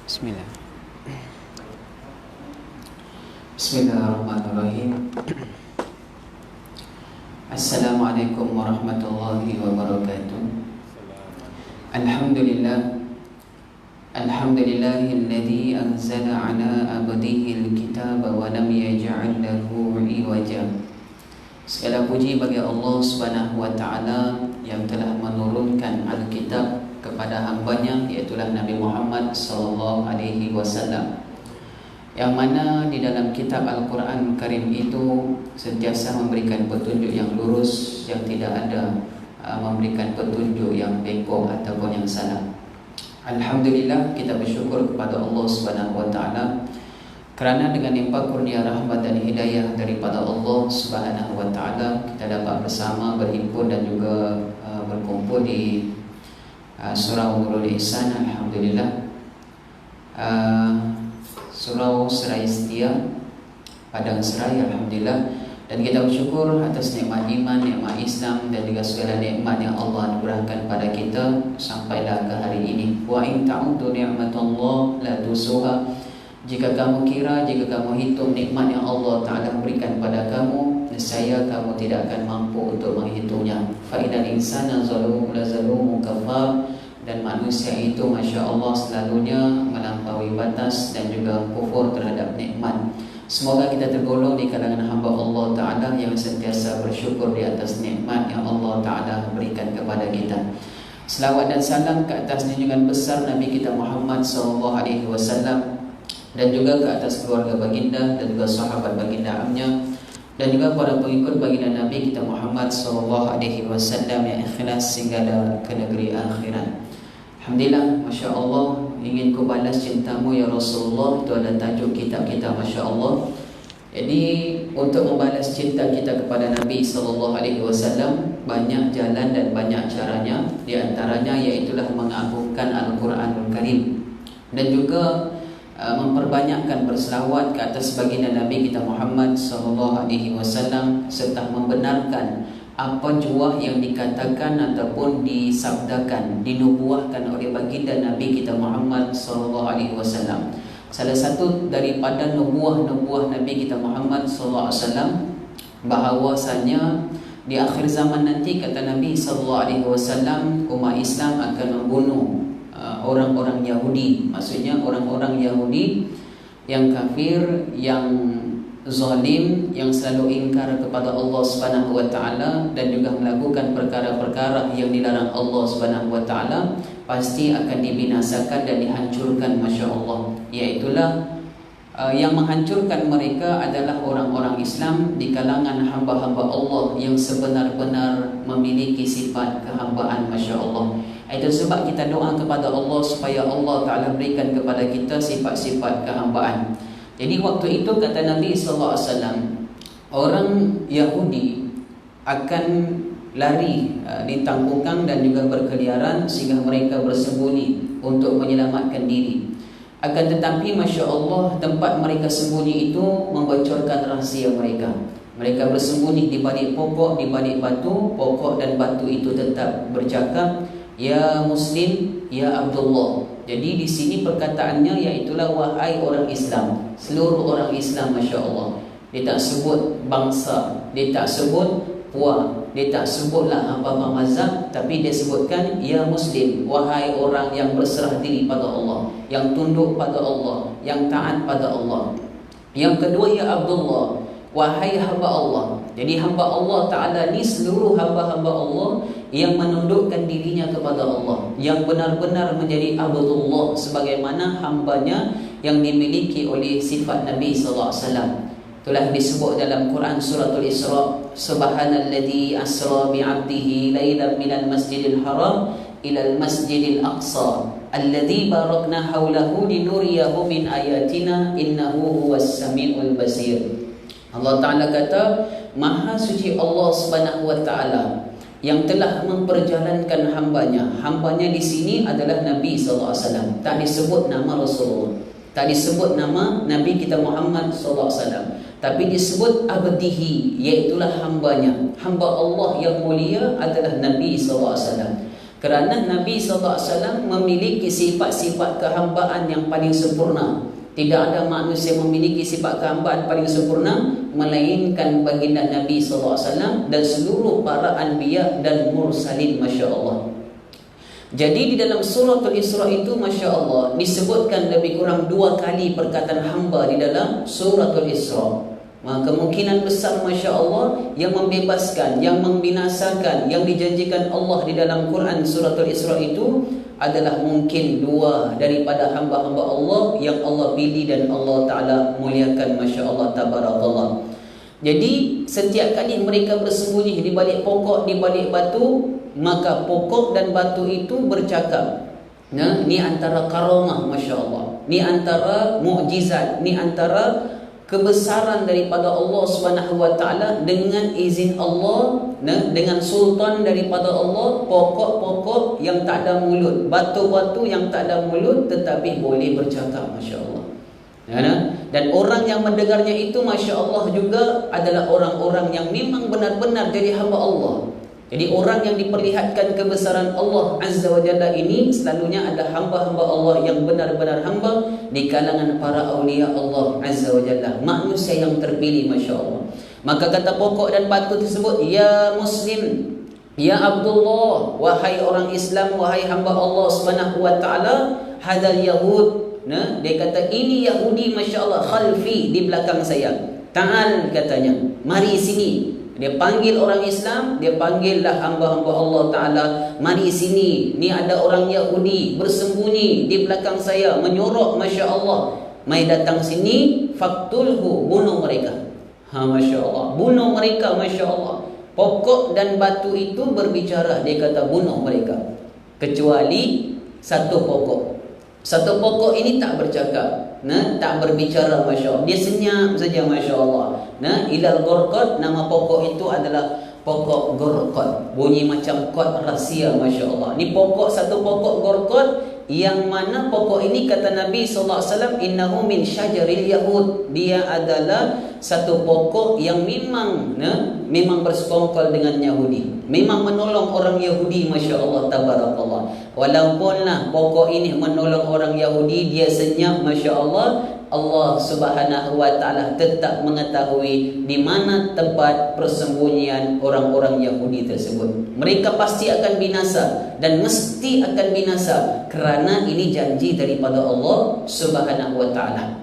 Bismillah. Bismillahirrahmanirrahim. Assalamualaikum warahmatullahi wabarakatuh. Alhamdulillah. Alhamdulillahilladzi anzala ala abdihi alkitaba wa lam yaj'al lahu iwaja. Segala puji bagi Allah Subhanahu wa taala yang telah menurunkan Alkitab kepada hambanya, iaitulah Nabi Muhammad sallallahu alaihi wasallam, yang mana di dalam kitab Al-Quran Karim itu sentiasa memberikan petunjuk yang lurus, yang tidak ada memberikan petunjuk yang bengkok ataupun yang salah. Alhamdulillah, kita bersyukur kepada Allah Subhanahu wa taala kerana dengan limpah kurnia rahmat dan hidayah daripada Allah Subhanahu wa taala kita dapat bersama berhimpun dan juga berkumpul di Surau Nurul Ihsan. Alhamdulillah, Surau Serai Setia, Padang Serai. Alhamdulillah, dan kita bersyukur atas nikmat iman, nikmat Islam dan juga segala nikmat yang Allah anugerahkan pada kita sampailah ke hari ini. Wa in ta'uddu ni'matallah la tusuha. Jika kamu kira, jika kamu hitung nikmat yang Allah Ta'ala berikan pada kamu, nescaya kamu tidak akan mampu untuk menghitungnya. Fa inal insana zalumun kafar. Dan manusia itu Masya Allah selalunya melampaui batas dan juga kufur terhadap nikmat. Semoga kita tergolong di kalangan hamba Allah Ta'ala yang sentiasa bersyukur di atas nikmat yang Allah Ta'ala berikan kepada kita. Selawat dan salam ke atas junjungan besar Nabi kita Muhammad SAW, dan juga ke atas keluarga baginda dan juga sahabat baginda amnya, dan juga para pengikut baginda Nabi kita Muhammad SAW yang ikhlas sehingga ke negeri akhirat. Alhamdulillah, Masya Allah, ingin ku balas cintamu ya Rasulullah, itu adalah tajuk kitab kita, Masya Allah. Jadi untuk membalas cinta kita kepada Nabi SAW banyak jalan dan banyak caranya. Di antaranya iaitulah mengagungkan Al-Quranul Karim dan juga memperbanyakkan berselawat ke atas baginda Nabi kita Muhammad SAW, serta membenarkan apa jua yang dikatakan ataupun disabdakan, dinubuahkan oleh baginda Nabi kita Muhammad SAW. Salah satu daripada nubuah Nabi kita Muhammad SAW bahawasanya di akhir zaman nanti, kata Nabi SAW, umat Islam akan membunuh orang-orang Yahudi. Maksudnya orang-orang Yahudi yang kafir, yang zalim, yang selalu ingkar kepada Allah Subhanahu wa taala dan juga melakukan perkara-perkara yang dilarang Allah Subhanahu wa taala, pasti akan dibinasakan dan dihancurkan, Masya Allah. Iaitulah yang menghancurkan mereka adalah orang-orang Islam di kalangan hamba-hamba Allah yang sebenar-benar memiliki sifat kehambaan, Masya Allah. Itu sebab kita doa kepada Allah supaya Allah Ta'ala berikan kepada kita sifat-sifat kehambaan. Jadi waktu itu kata Nabi SAW, orang Yahudi akan lari ditangkungkan dan juga berkeliaran sehingga mereka bersembunyi untuk menyelamatkan diri. Akan tetapi Masya Allah, tempat mereka sembunyi itu membocorkan rahsia mereka. Mereka bersembunyi di balik pokok, di balik batu. Pokok dan batu itu tetap bercakap, ya Muslim, ya Abdullah. Jadi di sini perkataannya iaitulah wahai orang Islam, seluruh orang Islam, Masya Allah. Dia tak sebut bangsa, dia tak sebut puak, dia tak sebutlah apa-apa mazhab, tapi dia sebutkan ya Muslim, wahai orang yang berserah diri pada Allah, yang tunduk pada Allah, yang taat pada Allah. Yang kedua, ya Abdullah, wahai hamba Allah. Jadi hamba Allah Ta'ala ni seluruh hamba-hamba Allah yang menundukkan dirinya kepada Allah, yang benar-benar menjadi Abdullah sebagaimana hambanya yang dimiliki oleh sifat Nabi SAW. Itulah disebut dalam Quran suratul Isra, Subhanalladzi asra bi'abdihi lailan minal masjidil haram ilal masjidil aqsa alladzi barakna haulahu linuriyahu min ayatina innahu huwas samiul basir. Allah Ta'ala kata, Maha suci Allah Subhanahu wa Ta'ala yang telah memperjalankan hambanya. Hambanya di sini adalah Nabi SAW. Tak disebut nama Rasulullah, tak disebut nama Nabi kita Muhammad SAW, tapi disebut abdihi, iaitulah hambanya. Hamba Allah yang mulia adalah Nabi SAW. Kerana Nabi SAW memiliki sifat-sifat kehambaan yang paling sempurna. Tidak ada manusia yang memiliki sifat kehambaan paling sempurna melainkan baginda Nabi SAW dan seluruh para anbiya dan mursalin, Masya Allah. Jadi di dalam suratul Isra itu, Masya Allah, disebutkan lebih kurang 2 kali perkataan hamba di dalam suratul Isra. Maka kemungkinan besar, Masya Allah, yang membebaskan, yang membinasakan, yang dijanjikan Allah di dalam Quran suratul Isra itu adalah mungkin 2 daripada hamba-hamba Allah yang Allah pilih dan Allah Ta'ala muliakan, Masya Allah, tabarakallah. Jadi setiap kali mereka bersembunyi di balik pokok, di balik batu, maka pokok dan batu itu bercakap. Nah, ni antara karamah, Masya Allah, ni antara mukjizat, ni antara kebesaran daripada Allah Subhanahu wa taala dengan izin Allah, dengan sultan daripada Allah, pokok-pokok yang tak ada mulut, batu-batu yang tak ada mulut tetapi boleh bercakap, Masya Allah. Dan orang yang mendengarnya itu, Masya Allah, juga adalah orang-orang yang memang benar-benar jadi hamba Allah. Jadi orang yang diperlihatkan kebesaran Allah Azza wa Jalla ini selalunya ada hamba-hamba Allah yang benar-benar hamba di kalangan para awliya Allah Azza wa Jalla, manusia yang terpilih, Masya Allah. Maka kata pokok dan batu tersebut, ya Muslim, ya Abdullah, wahai orang Islam, wahai hamba Allah Subhanahu wa taala, hadal Yahud. Nah, dia kata ini Yahudi, Masya Allah, khalfi, di belakang saya. Ta'al, katanya, mari sini. Dia panggil orang Islam, dia panggillah hamba-hamba Allah Ta'ala, mari sini, ni ada orang Yahudi bersembunyi di belakang saya, menyorok, Masya Allah, mai datang sini, faktulhu, bunuh mereka. Masya Allah, bunuh mereka, Masya Allah. Pokok dan batu itu berbicara, dia kata bunuh mereka, kecuali satu pokok. Satu pokok ini tak bercakap, tak berbicara, Masya Allah. Dia senyap saja, Masya Allah. Ilal Gorqad, nama pokok itu adalah pokok Gorqad. Bunyi macam kod rahsia, Masya Allah. Ini pokok, satu pokok Gorqad, yang mana pokok ini kata Nabi SAW, innahu min syajaril Yahud. Dia adalah satu pokok yang memang bersekongkol dengan Yahudi, memang menolong orang Yahudi, Masya Allah, tabarakallah. Walaupunlah pokok ini menolong orang Yahudi, dia senyap, Masya Allah, Allah Subhanahu wa taala tetap mengetahui di mana tempat persembunyian orang-orang Yahudi tersebut. Mereka pasti akan binasa dan mesti akan binasa kerana ini janji daripada Allah Subhanahu wa taala.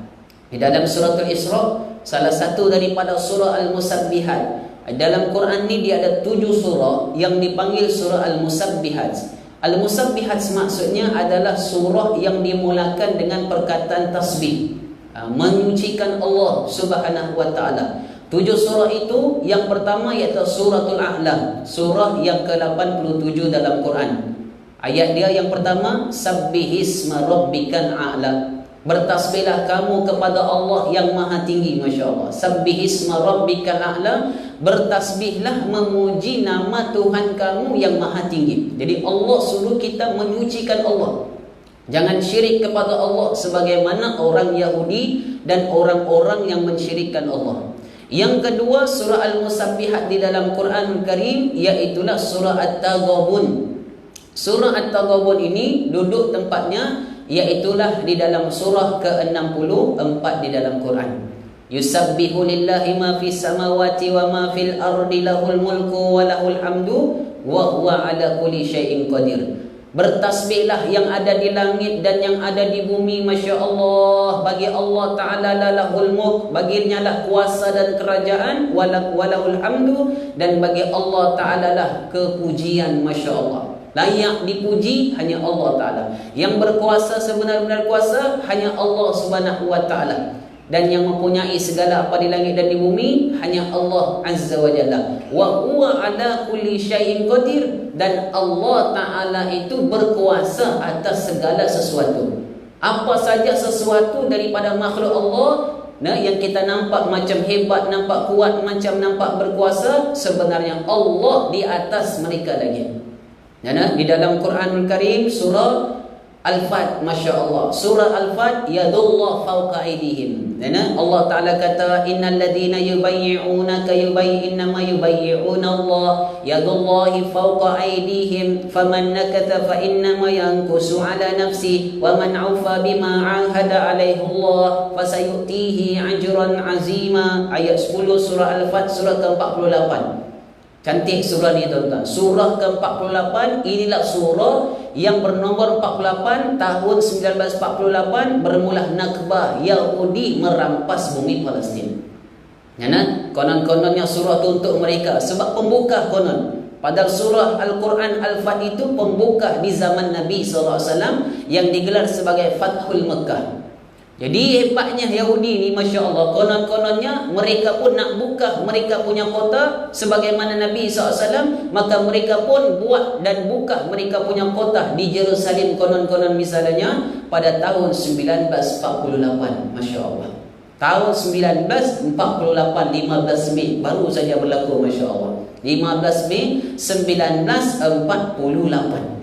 Di dalam suratul Isra, salah satu daripada surah Al-Musabbihat. Dalam Quran ni dia ada 7 surah yang dipanggil surah Al-Musabbihat. Al-Musabbihat maksudnya adalah surah yang dimulakan dengan perkataan tasbih, menyucikan Allah Subhanahu wa taala. 7 surah itu, yang pertama iaitu suratul A'la, surah yang ke-87 dalam Quran. Ayat dia yang pertama, sabbihisma rabbikal a'la. Bertasbihlah kamu kepada Allah yang maha tinggi, Masya Allah. Sabbihisma rabbikal a'la. Bertasbihlah, memuji nama Tuhan kamu yang maha tinggi. Jadi Allah suruh kita menyucikan Allah, jangan syirik kepada Allah sebagaimana orang Yahudi dan orang-orang yang mensyirikkan Allah. Yang kedua, surah Al-Musabbihat di dalam Quran Karim, iaitulah surah At-Taghabun. Surah At-Taghabun ini duduk tempatnya iaitulah di dalam surah ke-64 di dalam Quran. Yusabbihu lillahi ma fis samawati wa ma fil ardi, lahul mulku wa lahul hamdu wa huwa ala kulli syai'in qadir. Bertasbihlah yang ada di langit dan yang ada di bumi, Masya Allah. Bagi Allah Ta'ala lahul mulk, baginya lah kuasa dan kerajaan, walahul hamdu, dan bagi Allah Ta'ala lah kepujian, Masya Allah. Layak dipuji hanya Allah Ta'ala. Yang berkuasa sebenar-benar kuasa hanya Allah Subhanahu wa Ta'ala. Dan yang mempunyai segala apa di langit dan di bumi hanya Allah Azza wa Jalla. Wa huwa ala kulli syai'in qadir. Dan Allah Ta'ala itu berkuasa atas segala sesuatu. Apa saja sesuatu daripada makhluk Allah, yang kita nampak macam hebat, nampak kuat, macam nampak berkuasa, sebenarnya Allah di atas mereka lagi. Di dalam Quranul Karim surah Al-Fat, Masya Allah. Surah Al-Fat, Yadullah fawqa aydihim. Allah Ta'ala kata, Innal ladhina yubayyi'unaka innama yubayyi'una Allah, Yadullahi fawqa aydihim, faman nakatha fa innama yankusu ala nafsi, wa man ufa bima ahada alaihi Allah, fasayutihi ajran azima. Ayat 10 surah Al-Fat, surah ke-48. Cantik surah ni tuan-tuan. Surah ke-48, inilah surah yang bernomor 48 tahun 1948, bermula Nakbah, Yahudi merampas bumi Palestin. Konon-kononnya surah itu untuk mereka sebab pembuka konon. Padahal surah Al-Quran Al-Fat itu pembuka di zaman Nabi SAW yang digelar sebagai Fathul Mekah. Jadi hebatnya Yahudi ni, Masya Allah, konon-kononnya mereka pun nak buka mereka punya kota sebagaimana Nabi SAW, maka mereka pun buat dan buka mereka punya kota di Jerusalem, konon-konon misalnya pada tahun 1948. Masya Allah, tahun 1948, 15 Mei baru saja berlaku, Masya Allah, 15 Mei 1948.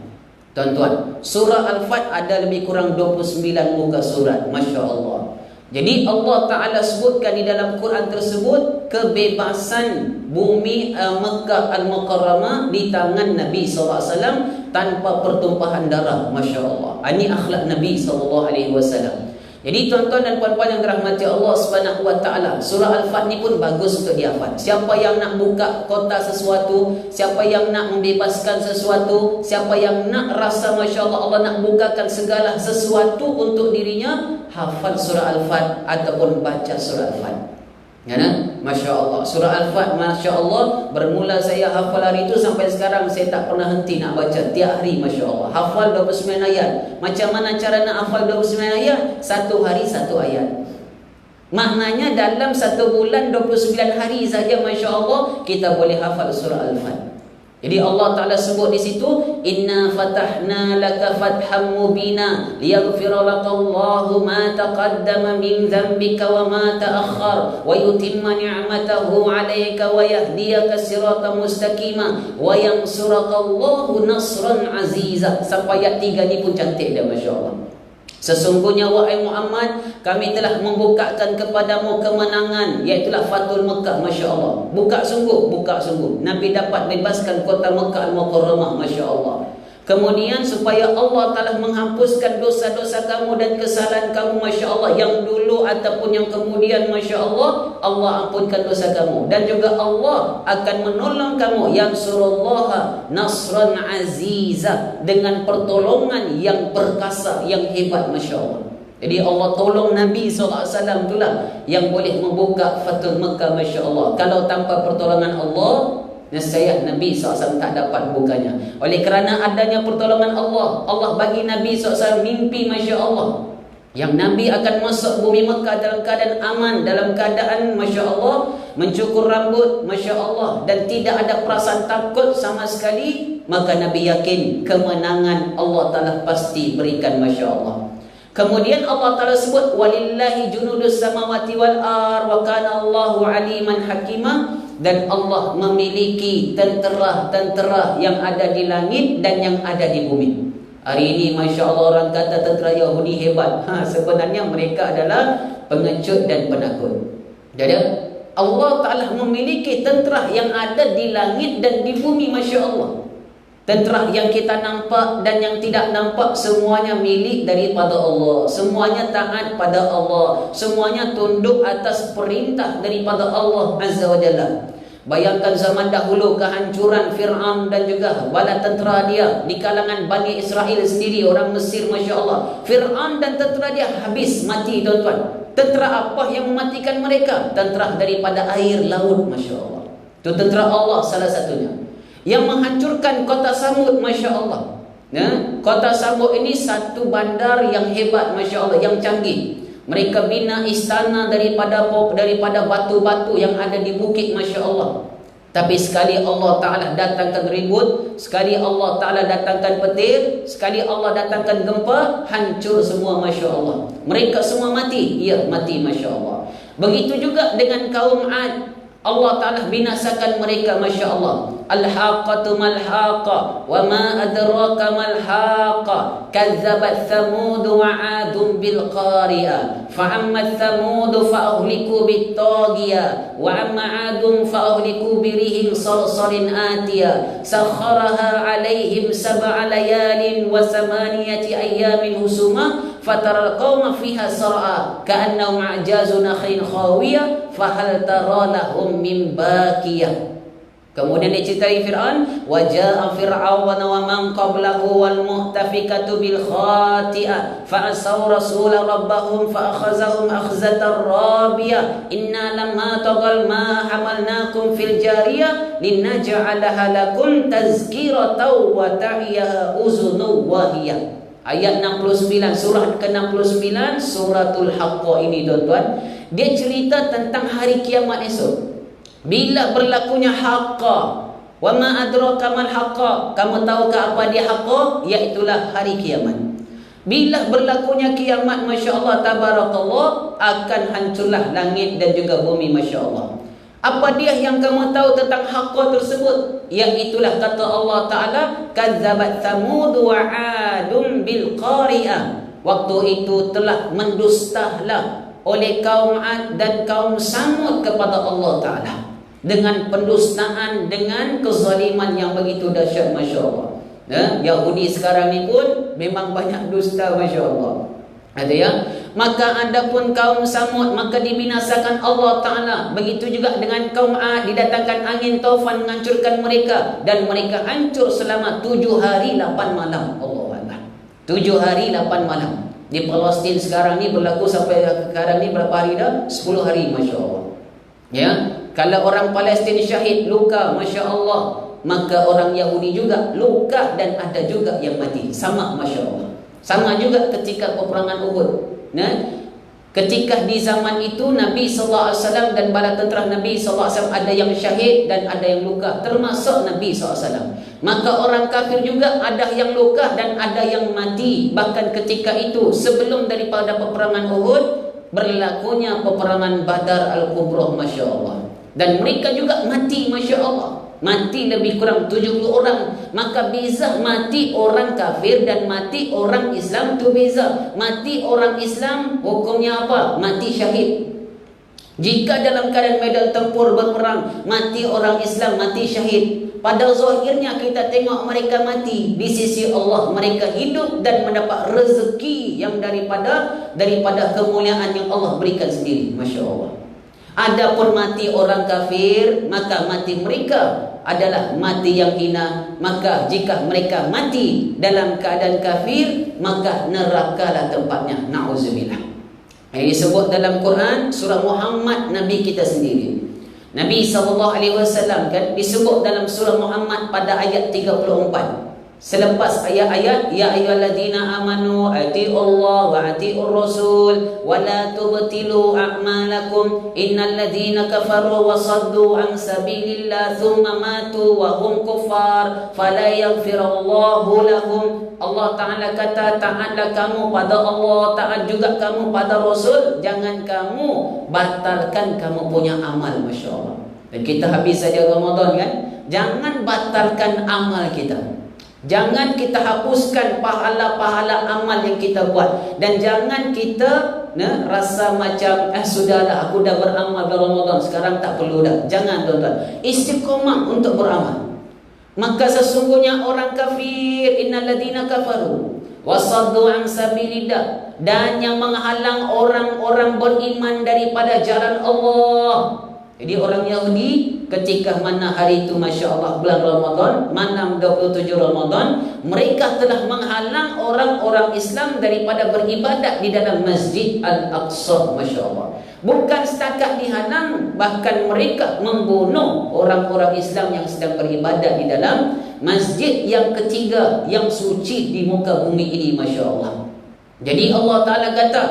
Tuan-tuan, surah Al-Fat ada lebih kurang 29 muka surat. Masya Allah. Jadi Allah Ta'ala sebutkan di dalam Quran tersebut kebebasan bumi Mekah Al-Mukarramah di tangan Nabi SAW tanpa pertumpahan darah. Masya Allah. Ini akhlak Nabi SAW. Jadi tuan-tuan dan puan-puan yang dirahmati Allah Subhanahu wa Ta'ala, surah Al-Fat ni pun bagus untuk dihafal. Siapa yang nak buka kota sesuatu, siapa yang nak membebaskan sesuatu, siapa yang nak rasa Masya Allah, Allah nak bukakan segala sesuatu untuk dirinya, hafal surah Al-Fat ataupun baca surah Al-Fat. Masya Allah. Surah Al-Fat, Masya Allah, bermula saya hafal hari itu sampai sekarang saya tak pernah henti nak baca tiap hari. Masya Allah, hafal 29 ayat. Macam mana cara nak hafal 29 ayat? Satu hari satu ayat. Maknanya dalam satu bulan 29 hari saja, Masya Allah, kita boleh hafal surah Al-Fat. Jadi Allah Ta'ala sebut di situ, Inna fatahna laka fatham mubina liyaghfira lakallahu ma taqaddama min dhanbika wa ma ta'akhkhar wa yutimma ni'matahu 'alaika wa yahdiyaka siratan mustaqima wa yansurakallahu nasran aziza. Sampai ayat 3 ni pun cantik dah, Masya Allah. Sesungguhnya wahai Muhammad, kami telah membukakan kepadamu kemenangan, iaitulah Fathul Mekah. Masya Allah. Buka sungguh, buka sungguh. Nabi dapat bebaskan kota Mekah Al-Mukarramah. Masya Allah. Kemudian supaya Allah telah menghapuskan dosa-dosa kamu dan kesalahan kamu, Masya Allah, yang dulu ataupun yang kemudian, Masya Allah, Allah ampunkan dosa kamu. Dan juga Allah akan menolong kamu, yang surullaha nasran aziza, dengan pertolongan yang perkasa, yang hebat, Masya Allah. Jadi Allah tolong Nabi SAW itulah yang boleh membuka Fathul Mekah, Masya Allah. Kalau tanpa pertolongan Allah, nescaya Nabi SAW tak dapat bukanya. Oleh kerana adanya pertolongan Allah, Allah bagi Nabi SAW mimpi, Masya Allah, yang Nabi akan masuk bumi Mekah dalam keadaan aman, dalam keadaan, Masya Allah, mencukur rambut, Masya Allah, dan tidak ada perasaan takut sama sekali. Maka Nabi yakin kemenangan Allah Ta'ala pasti berikan, Masya Allah. Kemudian Allah Ta'ala sebut, Walillahi junudus samawati wal ar wa kana Allahu aliman hakimah. Dan Allah memiliki tentera-tentera yang ada di langit dan yang ada di bumi. Hari ini, Masya Allah, orang kata tentera Yahudi hebat. Sebenarnya mereka adalah pengecut dan penakut. Jadi Allah Ta'ala memiliki tentera yang ada di langit dan di bumi, Masya Allah. Tentera yang kita nampak dan yang tidak nampak, semuanya milik daripada Allah. Semuanya taat pada Allah. Semuanya tunduk atas perintah daripada Allah Azza wa Jalla. Bayangkan zaman dahulu kehancuran Fir'aun dan juga bala tentera dia di kalangan Bani Israel sendiri, orang Mesir, Masya Allah. Fir'aun dan tentera dia habis mati, tuan-tuan. Tentera apa yang mematikan mereka? Tentera daripada air laut, Masya Allah. Itu tentera Allah salah satunya. Yang menghancurkan kota Samud, Masya Allah. Kota Samud ini satu bandar yang hebat, Masya Allah, yang canggih. Mereka bina istana daripada batu-batu yang ada di bukit, Masya Allah. Tapi sekali Allah Ta'ala datangkan ribut, sekali Allah Ta'ala datangkan petir, sekali Allah datangkan gempa, hancur semua, Masya Allah. Mereka semua mati. Ya, mati, Masya Allah. Begitu juga dengan kaum Ad. Allah Ta'ala binasakan mereka, Masya Allah. Al-haqqatu mal-haqqa wa ma adraka mal-haqqa kazzabat thamud wa 'adun bil qari'ah fa amma thamud fa ahliku bit taghiyah wa amma 'adun fa ahliku bi rihin sarsarin atiyah sakharaha 'alaihim sab'a layalin wa thamaniyati ayyamin husuma fataral qauma fiha sar'a ka'annahum a'jazu nakhlin khawiyah fahal tara lahum min baqiyah. Kemudian diceritai Fir'aun, wa jaa fir'aun wa man qablahu wal muhtafikatu bil khati'ah fa asaw rasul rabbahum fa akhazahum akhzatan rabiyah inna lamma tagal ma hamalnakum fil jariyah linaj'alaha lakum tazkiratan wa ta'iyaha uzunu wahiyah. Ayat 69, surah ke-69 suratul Haqqah ini, tuan-tuan, dia cerita tentang hari kiamat esok. Bila berlakunya haqqa, wa ma adraka mal haqqa, kamu tahukah apa dia haqqa? Iaitulah hari kiamat. Bila berlakunya kiamat, Masya Allah, tabarakallah, akan hancurlah langit dan juga bumi, Masya Allah. Apa dia yang kamu tahu tentang haqqa tersebut? Iaitulah kata Allah Ta'ala, kazzabat thamud wa 'adun bil qari'ah. Waktu itu telah mendustahlah oleh kaum 'Ad dan kaum Samud kepada Allah Ta'ala dengan pendustaan, dengan kezaliman yang begitu dahsyat, Masya Allah. Yahudi sekarang ni pun memang banyak dusta, Masya Allah. Ada ya? Maka adapun kaum Samud, maka dibinasakan Allah Ta'ala. Begitu juga dengan kaum 'Ad, didatangkan angin taufan menghancurkan mereka, dan mereka hancur selama 7 hari 8 malam. Allah Allah. 7 hari 8 malam. Di Palestin sekarang ni berlaku sampai sekarang ni berapa hari dah? 10 hari, Masya Allah. Ya, kalau orang Palestin syahid, luka, Masya Allah, maka orang Yahudi juga luka dan ada juga yang mati. Sama, Masya Allah. Sama juga ketika peperangan Uhud. Ketika di zaman itu Nabi SAW dan bala tentera Nabi SAW ada yang syahid dan ada yang luka, termasuk Nabi SAW. Maka orang kafir juga ada yang luka dan ada yang mati. Bahkan ketika itu, sebelum daripada peperangan Uhud, berlakunya peperangan Badar Al-Kubra, Masya Allah. Dan mereka juga mati, Masya Allah. Mati lebih kurang 70 orang. Maka beza mati orang kafir dan mati orang Islam itu beza. Mati orang Islam hukumnya apa? Mati syahid. Jika dalam keadaan medan tempur berperang, mati orang Islam, mati syahid. Pada zahirnya kita tengok mereka mati, di sisi Allah mereka hidup dan mendapat rezeki yang daripada kemuliaan yang Allah berikan sendiri, Masya Allah. Adapun mati orang kafir, maka mati mereka adalah mati yang hina. Maka jika mereka mati dalam keadaan kafir, maka nerakalah tempatnya. Na'udzubillah. Ini disebut dalam Quran surah Muhammad, Nabi kita sendiri. Nabi SAW kan disebut dalam surah Muhammad pada ayat 34. Selepas ayat-ayat ya ayyuhalladzina amanu atiiullah wa atiiur rasul wa la tubtilu a'malakum innalladzina kafaru wa saddu an sabilillah thumma matu wa hum kuffar fala yaghfirullahu lahum. Allah Ta'ala kata, taatlah kamu pada Allah, taat juga kamu pada Rasul, jangan kamu batalkan kamu punya amal, Masya Allah. Dan kita habis saja Ramadan kan, jangan batalkan amal kita. Jangan kita hapuskan pahala-pahala amal yang kita buat. Dan jangan kita rasa macam sudahlah aku dah beramal pada Ramadan, sekarang tak perlu dah. Jangan, tuan-tuan. Istiqomah untuk beramal. Maka sesungguhnya orang kafir, innalladzina kafaru wasaddu an sabilillah, dan yang menghalang orang-orang beriman daripada jalan Allah. Jadi orang Yahudi ketika mana hari itu, Masya Allah, bulan Ramadan, malam 27 Ramadan, mereka telah menghalang orang-orang Islam daripada beribadat di dalam Masjid Al-Aqsa, Masya Allah. Bukan setakat dihalang, bahkan mereka membunuh orang-orang Islam yang sedang beribadat di dalam masjid yang ketiga, yang suci di muka bumi ini, Masya Allah. Jadi Allah Ta'ala kata,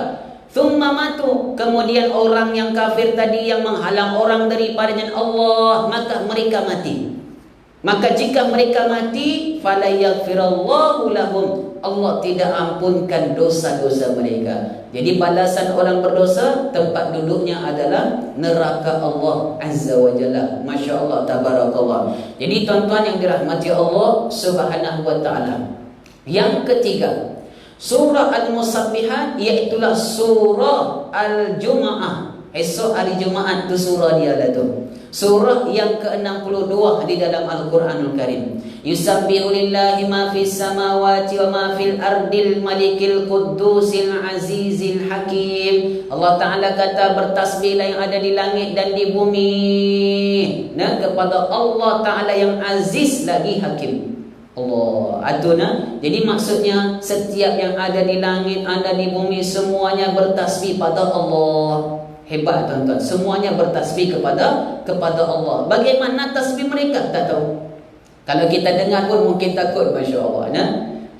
thumma matu, kemudian orang yang kafir tadi yang menghalang orang daripada jalan Allah, maka mereka mati. Maka jika mereka mati, fala yaghfirullahu lahum, Allah tidak ampunkan dosa-dosa mereka. Jadi balasan orang berdosa, tempat duduknya adalah neraka Allah Azza wa Jalla. Masya Allah, tabarakallah. Jadi tuan-tuan yang dirahmati Allah Subhanahu wa ta'ala, yang ketiga, surah Al-Musabbihat, iaitulah surah Al-Jum'ah. Esok hari Jumaat tu surah dia lah tu. Surah yang ke-62 di dalam Al-Quranul Karim. Yusabbihu lillahi ma fis samawati wa ma fil ardil malikil quddusil azizil hakim. Allah Ta'ala kata bertasbihlah yang ada di langit dan di bumi, nah, kepada Allah Ta'ala yang aziz lagi hakim. Allah aduna. Jadi maksudnya setiap yang ada di langit, ada di bumi, semuanya bertasbih pada Allah. Hebat tuan-tuan, semuanya bertasbih kepada Allah. Bagaimana tasbih mereka? Tak tahu. Kalau kita dengar pun mungkin takut, Masya Allah, nah?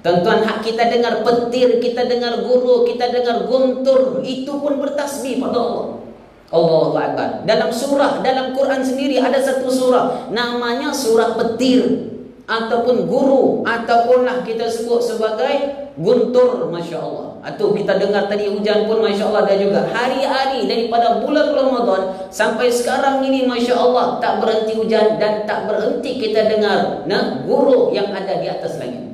Tuan-tuan, hak kita dengar petir, kita dengar guru, kita dengar guntur, itu pun bertasbih pada Allah. Allahu Akbar. Dalam surah, dalam Quran sendiri ada satu surah namanya surah petir, ataupun guru, ataupunlah kita sebut sebagai guntur, Masya Allah. Atau kita dengar tadi hujan pun, Masya Allah, ada juga. Hari-hari daripada bulan Ramadan sampai sekarang ini, Masya Allah, tak berhenti hujan dan tak berhenti kita dengar, nah, guru yang ada di atas langit.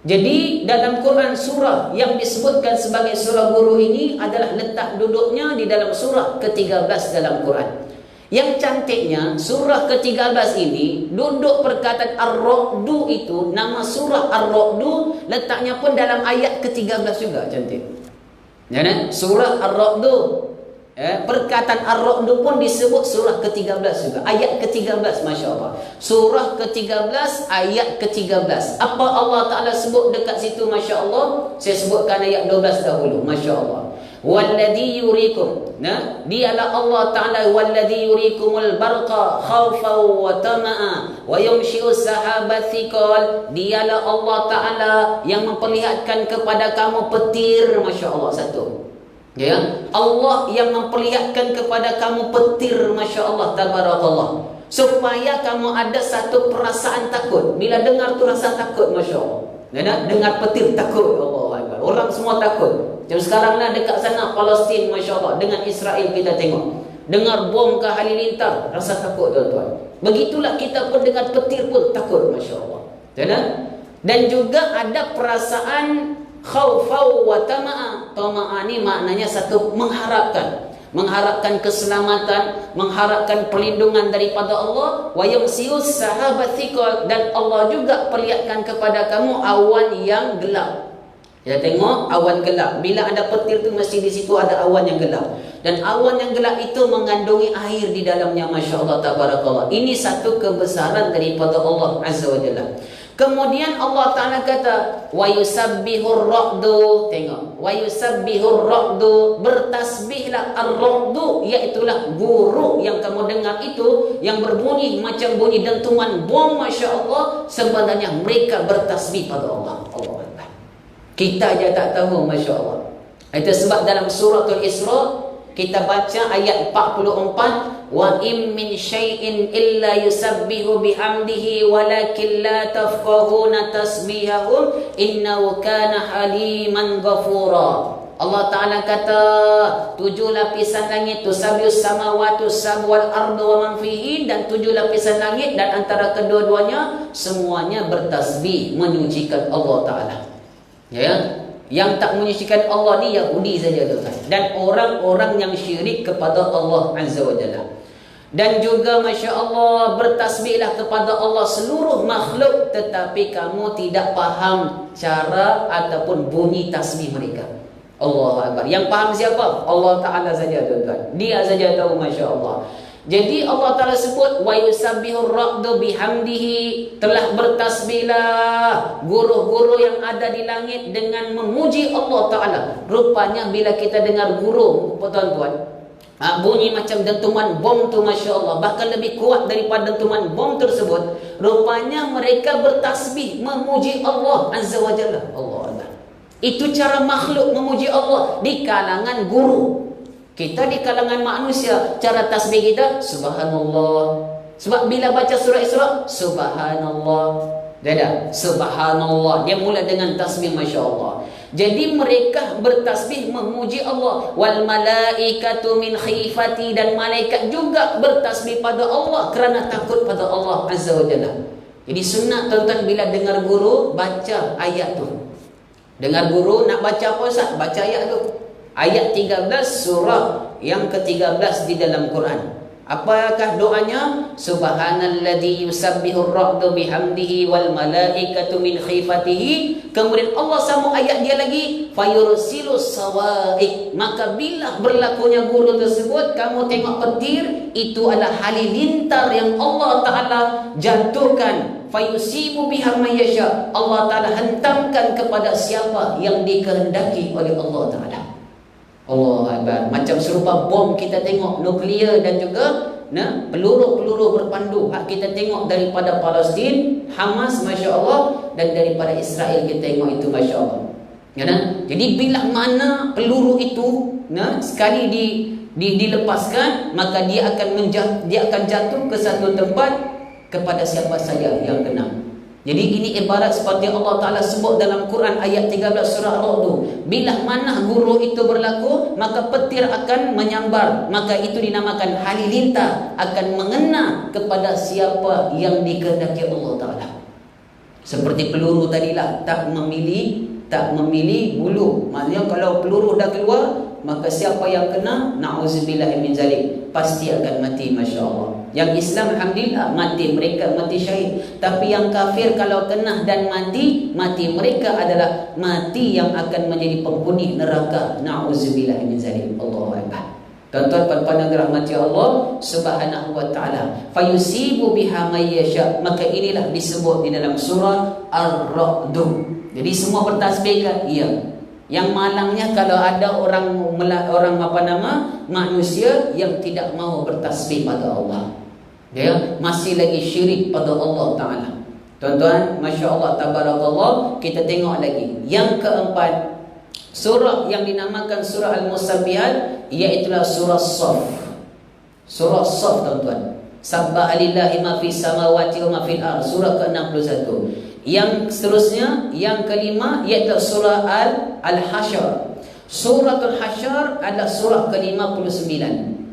Jadi dalam Quran, surah yang disebutkan sebagai surah guru ini adalah letak duduknya di dalam surah ke-13 dalam Quran. Yang cantiknya, surah ke-13 ini, duduk perkataan Ar-Ra'du itu, nama surah Ar-Ra'du letaknya pun dalam ayat ke-13 juga. Cantik, ya, kan? Surah Ar-Ra'du, perkataan Ar-Ra'du pun disebut surah ke-13 juga, ayat ke-13. Masya Allah, surah ke-13 ayat ke-13. Apa Allah Ta'ala sebut dekat situ? Masya Allah, saya sebutkan ayat 12 dahulu. Masya Allah, walladhi yurikum, nah, dialah Allah Ta'ala, walladhi yurikumul barqa khawfan wa tama'a wa yumshi'u sahabat thiqal. Dialah Allah Ta'ala yang memperlihatkan kepada kamu petir. Masya Allah, satu, ya, Allah yang memperlihatkan kepada kamu petir. Masya Allah, tabarakallah, supaya kamu ada satu perasaan takut. Bila dengar tu rasa takut, Masya Allah, ya, dengar petir takut. Allah Akbar. Orang semua takut. Jam sekarang lah dekat sana Palestin, Masya Allah, dengan Israel kita tengok, dengar bom ke halilintar, rasa takut, tuan-tuan. Begitulah kita pun dengar petir pun takut, Masya Allah, ya. Dan juga ada perasaan khawfau wa tama'a. Tama'a ni maknanya satu, mengharapkan keselamatan, mengharapkan perlindungan daripada Allah. Wa yumsius sahabat thiqal, dan Allah juga perlihatkan kepada kamu awan yang gelap. Kita tengok awan gelap. Bila ada petir tu mesti di situ ada awan yang gelap. Dan awan yang gelap itu mengandungi air di dalamnya. Masya Allah, tabarakallah. Ini satu kebesaran daripada Allah Azza wa Jalla. Kemudian Allah Ta'ala kata, wa yusabbihur ra'du. Tengok, wa yusabbihur ra'du, bertasbihlah ar-ra'du, iaitulah guru yang kamu dengar itu, yang berbunyi macam bunyi dentuman bom. Masya Allah, sebenarnya mereka bertasbih pada Allah. Allah, kita aja tak tahu, Masya Allah. Itu sebab dalam suratul Isra kita baca ayat 44, wa im min syai'in illa yusabbihu bihamdihi walakin la tafqahuna tasbihahum innahu kana haliman ghafura. Allah Ta'ala kata 7 lapisan langit, tusabbihus samawati sabwal ardu wa man fihi, dan 7 lapisan langit dan antara kedua-duanya semuanya bertasbih menyucikan Allah Ta'ala. Ya, yang tak menyucikan Allah ni Yahudi saja, tuan. Dan orang-orang yang syirik kepada Allah Azza wa Jalla. Dan juga Masya Allah, bertasbihlah kepada Allah seluruh makhluk, tetapi kamu tidak faham cara ataupun bunyi tasbih mereka. Allah Akbar. Yang faham siapa? Allah Ta'ala saja, tuan. Dia saja tahu, Masya Allah. Jadi Allah Ta'ala sebut, wa yusabbihur ra'du bihamdihi, telah bertasbihlah guru-guru yang ada di langit dengan memuji Allah Ta'ala. Rupanya bila kita dengar guru, tuan-tuan, bunyi macam dentuman bom tu, Masya Allah, bahkan lebih kuat daripada dentuman bom tersebut, rupanya mereka bertasbih memuji Allah Azza wa Jalla. Allah. Itu cara makhluk memuji Allah di kalangan guru. Kita di kalangan manusia, cara tasbih kita Subhanallah. Sebab bila baca surah Isra, Subhanallah, Dia subhanallah. Dia mula dengan tasbih Masya Allah. Jadi mereka bertasbih memuji Allah. Wal malaikatu min khifati. Dan malaikat juga bertasbih pada Allah kerana takut pada Allah Azza wa Jalla. Jadi sunat tuan-tuan bila dengar guru baca ayat tu. Dengar guru nak baca apa Ustaz? Baca ayat tu. Ayat 13 surah yang ke-13 di dalam Quran. Apakah doanya? Subhanalladzi yusabbihur ra'du bihamdihi wal malaikatu min khifatihi. Kemudian Allah sambung ayat dia lagi, fayursilus sawa'iq. Maka bila berlakunya guru tersebut, kamu tengok petir, itu adalah halilintar yang Allah Ta'ala jatuhkan. Fayusibu biha may yasha. Allah Ta'ala hentamkan kepada siapa yang dikehendaki oleh Allah Ta'ala. Allah Akbar. Macam serupa bom kita tengok nuklear dan juga peluru-peluru berpandu kita tengok daripada Palestin, Hamas Masya Allah, dan daripada Israel kita tengok itu Masya Allah. Jadi bila mana peluru itu sekali dilepaskan, maka dia akan jatuh ke satu tempat kepada siapa saja yang kena. Jadi ini ibarat seperti Allah Ta'ala sebut dalam Quran ayat 13 surah Ar-Ra'd. Bila mana guru itu berlaku, maka petir akan menyambar. Maka itu dinamakan halilintar, akan mengena kepada siapa yang dikehendaki Allah Ta'ala. Seperti peluru tadilah, tak memilih bulu. Maksudnya kalau peluru dah keluar, maka siapa yang kena, na'udzubillah min zalik, pasti akan mati Masya Allah. Yang Islam alhamdulillah mati, mereka mati syahid. Tapi yang kafir kalau kena dan mati mereka adalah mati yang akan menjadi penghuni neraka. Na'udzubillah min zalik. Allahu akbar. Tuan-tuan puan-puan yang dirahmati Allah Subhanahu wa taala. Fayusibu biha may yasha. Maka inilah disebut di dalam surah Ar-Ra'd. Jadi semua bertasbih kan? Ya. Yang malangnya kalau ada orang manusia yang tidak mau bertasbih pada Allah. Dia masih lagi syirik pada Allah Ta'ala. Tuan-tuan, Masya Allah, tabarakallah. Kita tengok lagi. Yang keempat, surah yang dinamakan surah Al-Musabbihat, iaitulah surah Saf. Surah Saf, tuan-tuan. Sabbaha lillahi ma fis samawati wa ma fil ardh. Surah ke-61. Yang seterusnya, yang kelima, iaitu surah Al-Hasyr. Suratul Hasyr adalah surah ke-59.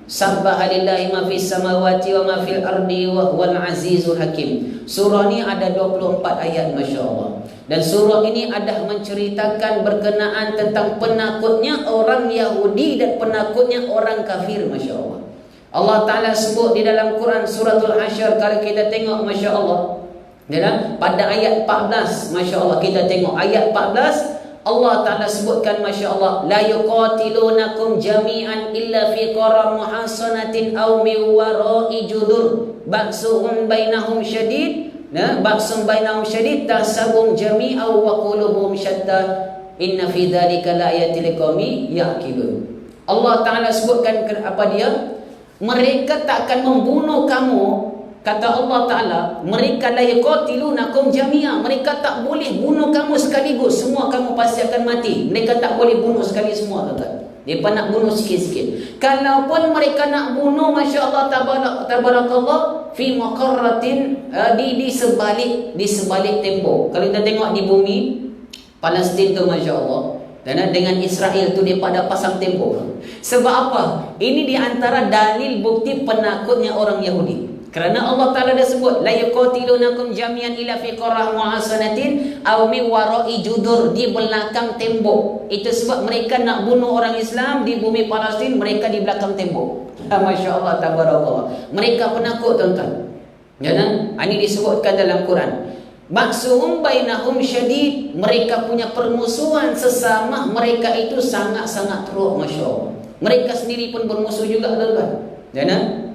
Sabbaha lillahi ma fis samawati wa ma fil ardi wa huwal azizul hakim. Surah ni ada 24 ayat Masya Allah. Dan surah ini ada menceritakan berkenaan tentang penakutnya orang Yahudi dan penakutnya orang kafir Masya Allah. Allah Ta'ala sebut di dalam Quran suratul Hasyr. Kalau kita tengok Masya Allah, pada ayat 14 Masya Allah, kita tengok ayat 14, Allah Ta'ala sebutkan Masya Allah, la yuqatilunakum jami'an illa fi qara muhassanatin aw min wara'i judur ba'suhum bainahum syadid. Ba'sum bainahum syadid tahsabum jami'aw wa qulubuhum syatta inna fi dhalika laayatil liqaumin ya'qilun. Allah Ta'ala sebutkan apa dia? Mereka tak akan membunuh kamu. Kata Allah Ta'ala, mereka la yuqatilunakum jami'a. Mereka tak boleh bunuh kamu sekaligus. Semua kamu pasti akan mati. Mereka tak boleh bunuh sekali semua, tuan-tuan. Mereka nak bunuh sikit-sikit. Kalaupun mereka nak bunuh, Masya Allah, tabarakallah, fi maqarratin, di sebalik tembok. Kalau kita tengok di bumi Palestin tu, Masya Allah, dan dengan Israel tu dia pada pasang tembok. Sebab apa? Ini di antara dalil bukti penakutnya orang Yahudi. Kerana Allah Ta'ala dah sebut, la yuqatilunakum jami'an ila fi qarah mu'asanatin aw min wara'i judur, di belakang tembok. Itu sebab mereka nak bunuh orang Islam di bumi Palestin, mereka di belakang tembok. Masya Allah, tabarakallah. Mereka penakut, tuan-tuan. Ini disebutkan dalam Quran. Ba'suhum bainahum syadid. Mereka punya permusuhan sesama mereka itu sangat-sangat teruk, Masya Allah. Mereka sendiri pun bermusuh juga, tuan-tuan.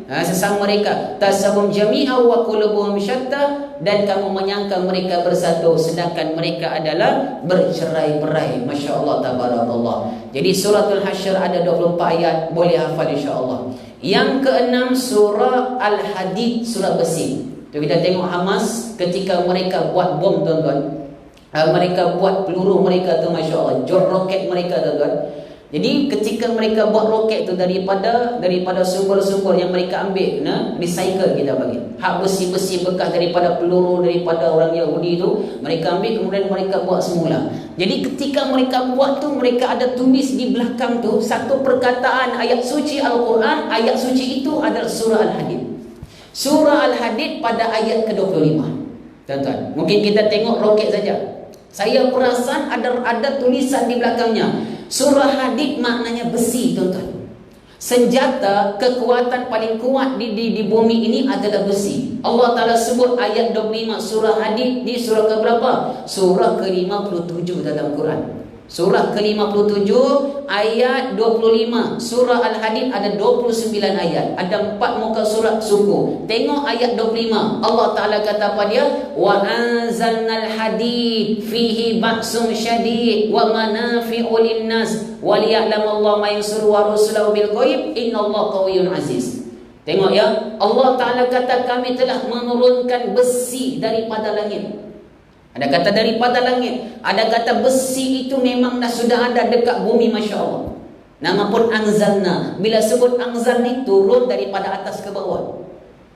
Sesama mereka, tasabum jami'a wa qulubuhum syatta, dan kamu menyangka mereka bersatu sedangkan mereka adalah bercerai-berai. Masya Allah, tabarakallah. Jadi suratul Hasyr ada 24 ayat, boleh hafal insya-Allah. Yang keenam surah Al-Hadid, surah besi. Tu kita tengok Hamas ketika mereka buat bom, tuan-tuan. Mereka buat peluru mereka tu, Masya Allah, roket mereka, tuan-tuan. Jadi ketika mereka buat roket tu daripada sumber-sumber yang mereka ambil, recycle kita bagi. Hak besi-besi bekas daripada peluru daripada orang Yahudi tu mereka ambil, kemudian mereka buat semula. Jadi ketika mereka buat tu, mereka ada tulis di belakang tu satu perkataan ayat suci Al-Quran. Ayat suci itu adalah surah Al-Hadid. Surah Al-Hadid pada ayat ke-25. Tuan-tuan, mungkin kita tengok roket saja. Saya perasan ada tulisan di belakangnya. Surah Hadid maknanya besi, tuan-tuan. Senjata kekuatan paling kuat di bumi ini adalah besi. Allah Ta'ala sebut ayat 25 surah Hadid di surah keberapa? Surah ke-57 dalam Quran. Surah ke-57 ayat 25. Surah Al-Hadid ada 29 ayat. Ada 4 muka surat suku. Tengok ayat 25. Allah Ta'ala kata apa dia? Wa anzalnal hadid fihi ba'sum syadid wa manafi'u linnas wa liya'lamallahu ma yunsuru wa rusulahu bil ghaib innallaha qawiyyun aziz. Tengok ya. Allah Ta'ala kata kami telah menurunkan besi daripada langit. Ada kata daripada langit, ada kata besi itu memang sudah ada dekat bumi, Masya Allah. Nama pun anzalna. Bila sebut anzalna turun daripada atas ke bawah.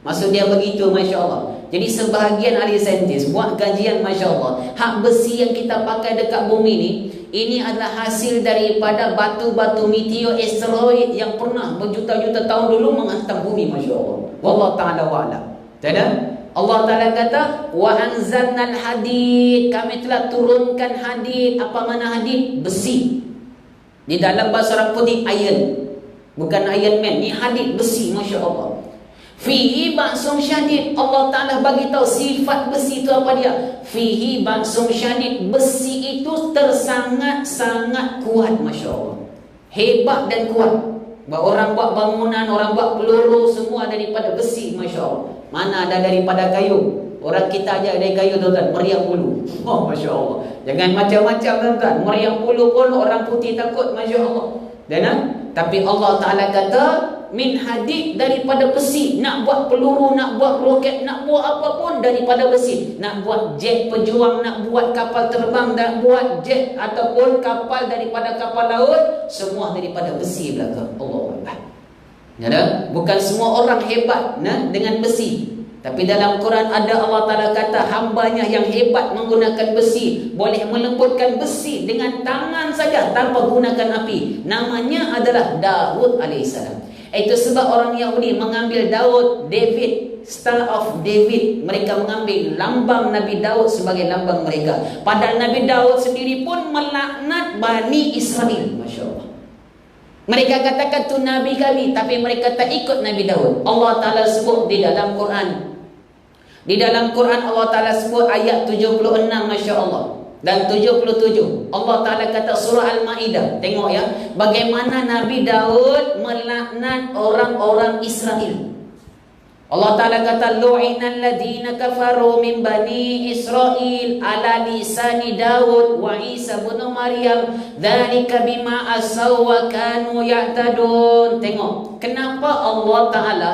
Maksud dia begitu, Masya Allah. Jadi sebahagian ahli saintis buat kajian, Masya Allah. Hak besi yang kita pakai dekat bumi ini adalah hasil daripada batu-batu meteor asteroid yang pernah berjuta-juta tahun dulu menghantam bumi, Masya Allah. Wallahu ta'ala wa'ala. Tidak? Allah Ta'ala kata wa anzalnal hadid, kami telah turunkan hadid. Apa mana hadid? Besi. Di dalam bahasa Arab putih iron, bukan Iron Man. Ni hadid, besi, Masya Allah. Fihi ba'sum syadid. Allah Ta'ala bagi tahu sifat besi itu apa dia. Fihi ba'sum syadid. Besi itu tersangat-sangat kuat, Masya Allah. Hebat dan kuat. Orang buat bangunan, orang buat peluru, semua daripada besi, Masya Allah. Mana ada daripada kayu. Orang kita aja dari kayu, tuan-tuan. Meriam bulu. Oh, Masya Allah. Jangan macam-macam, tuan-tuan. Meriam bulu pun orang putih takut, Masya Allah. Dan tapi Allah Ta'ala kata min hadid, daripada besi. Nak buat peluru, nak buat roket, nak buat apapun daripada besi. Nak buat jet pejuang, nak buat kapal terbang, nak buat jet ataupun kapal daripada kapal laut, semua daripada besi belaka. Allah. Ya, bukan semua orang hebat dengan besi. Tapi dalam Quran ada Allah Ta'ala kata hambanya yang hebat menggunakan besi, boleh melembutkan besi dengan tangan saja tanpa gunakan api. Namanya adalah Daud alaihissalam. Itu sebab orang Yahudi mengambil Daud, David, Star of David. Mereka mengambil lambang Nabi Daud sebagai lambang mereka. Padahal Nabi Daud sendiri pun melaknat Bani Israel. Masya Allah. Mereka katakan tu Nabi kami, tapi mereka tak ikut Nabi Daud. Allah Ta'ala sebut di dalam Quran. Di dalam Quran Allah Ta'ala sebut ayat 76, Masya Allah. Dan 77. Allah Ta'ala kata surah Al-Ma'idah. Tengok ya. Bagaimana Nabi Daud melaknat orang-orang Israel. Allah Ta'ala kata lu'inal ladina kafaru min bani Israel ala lisani Daud wa Isa bin Maryam dzalika bima asaw wa kanu ya'tadun. Tengok kenapa Allah Ta'ala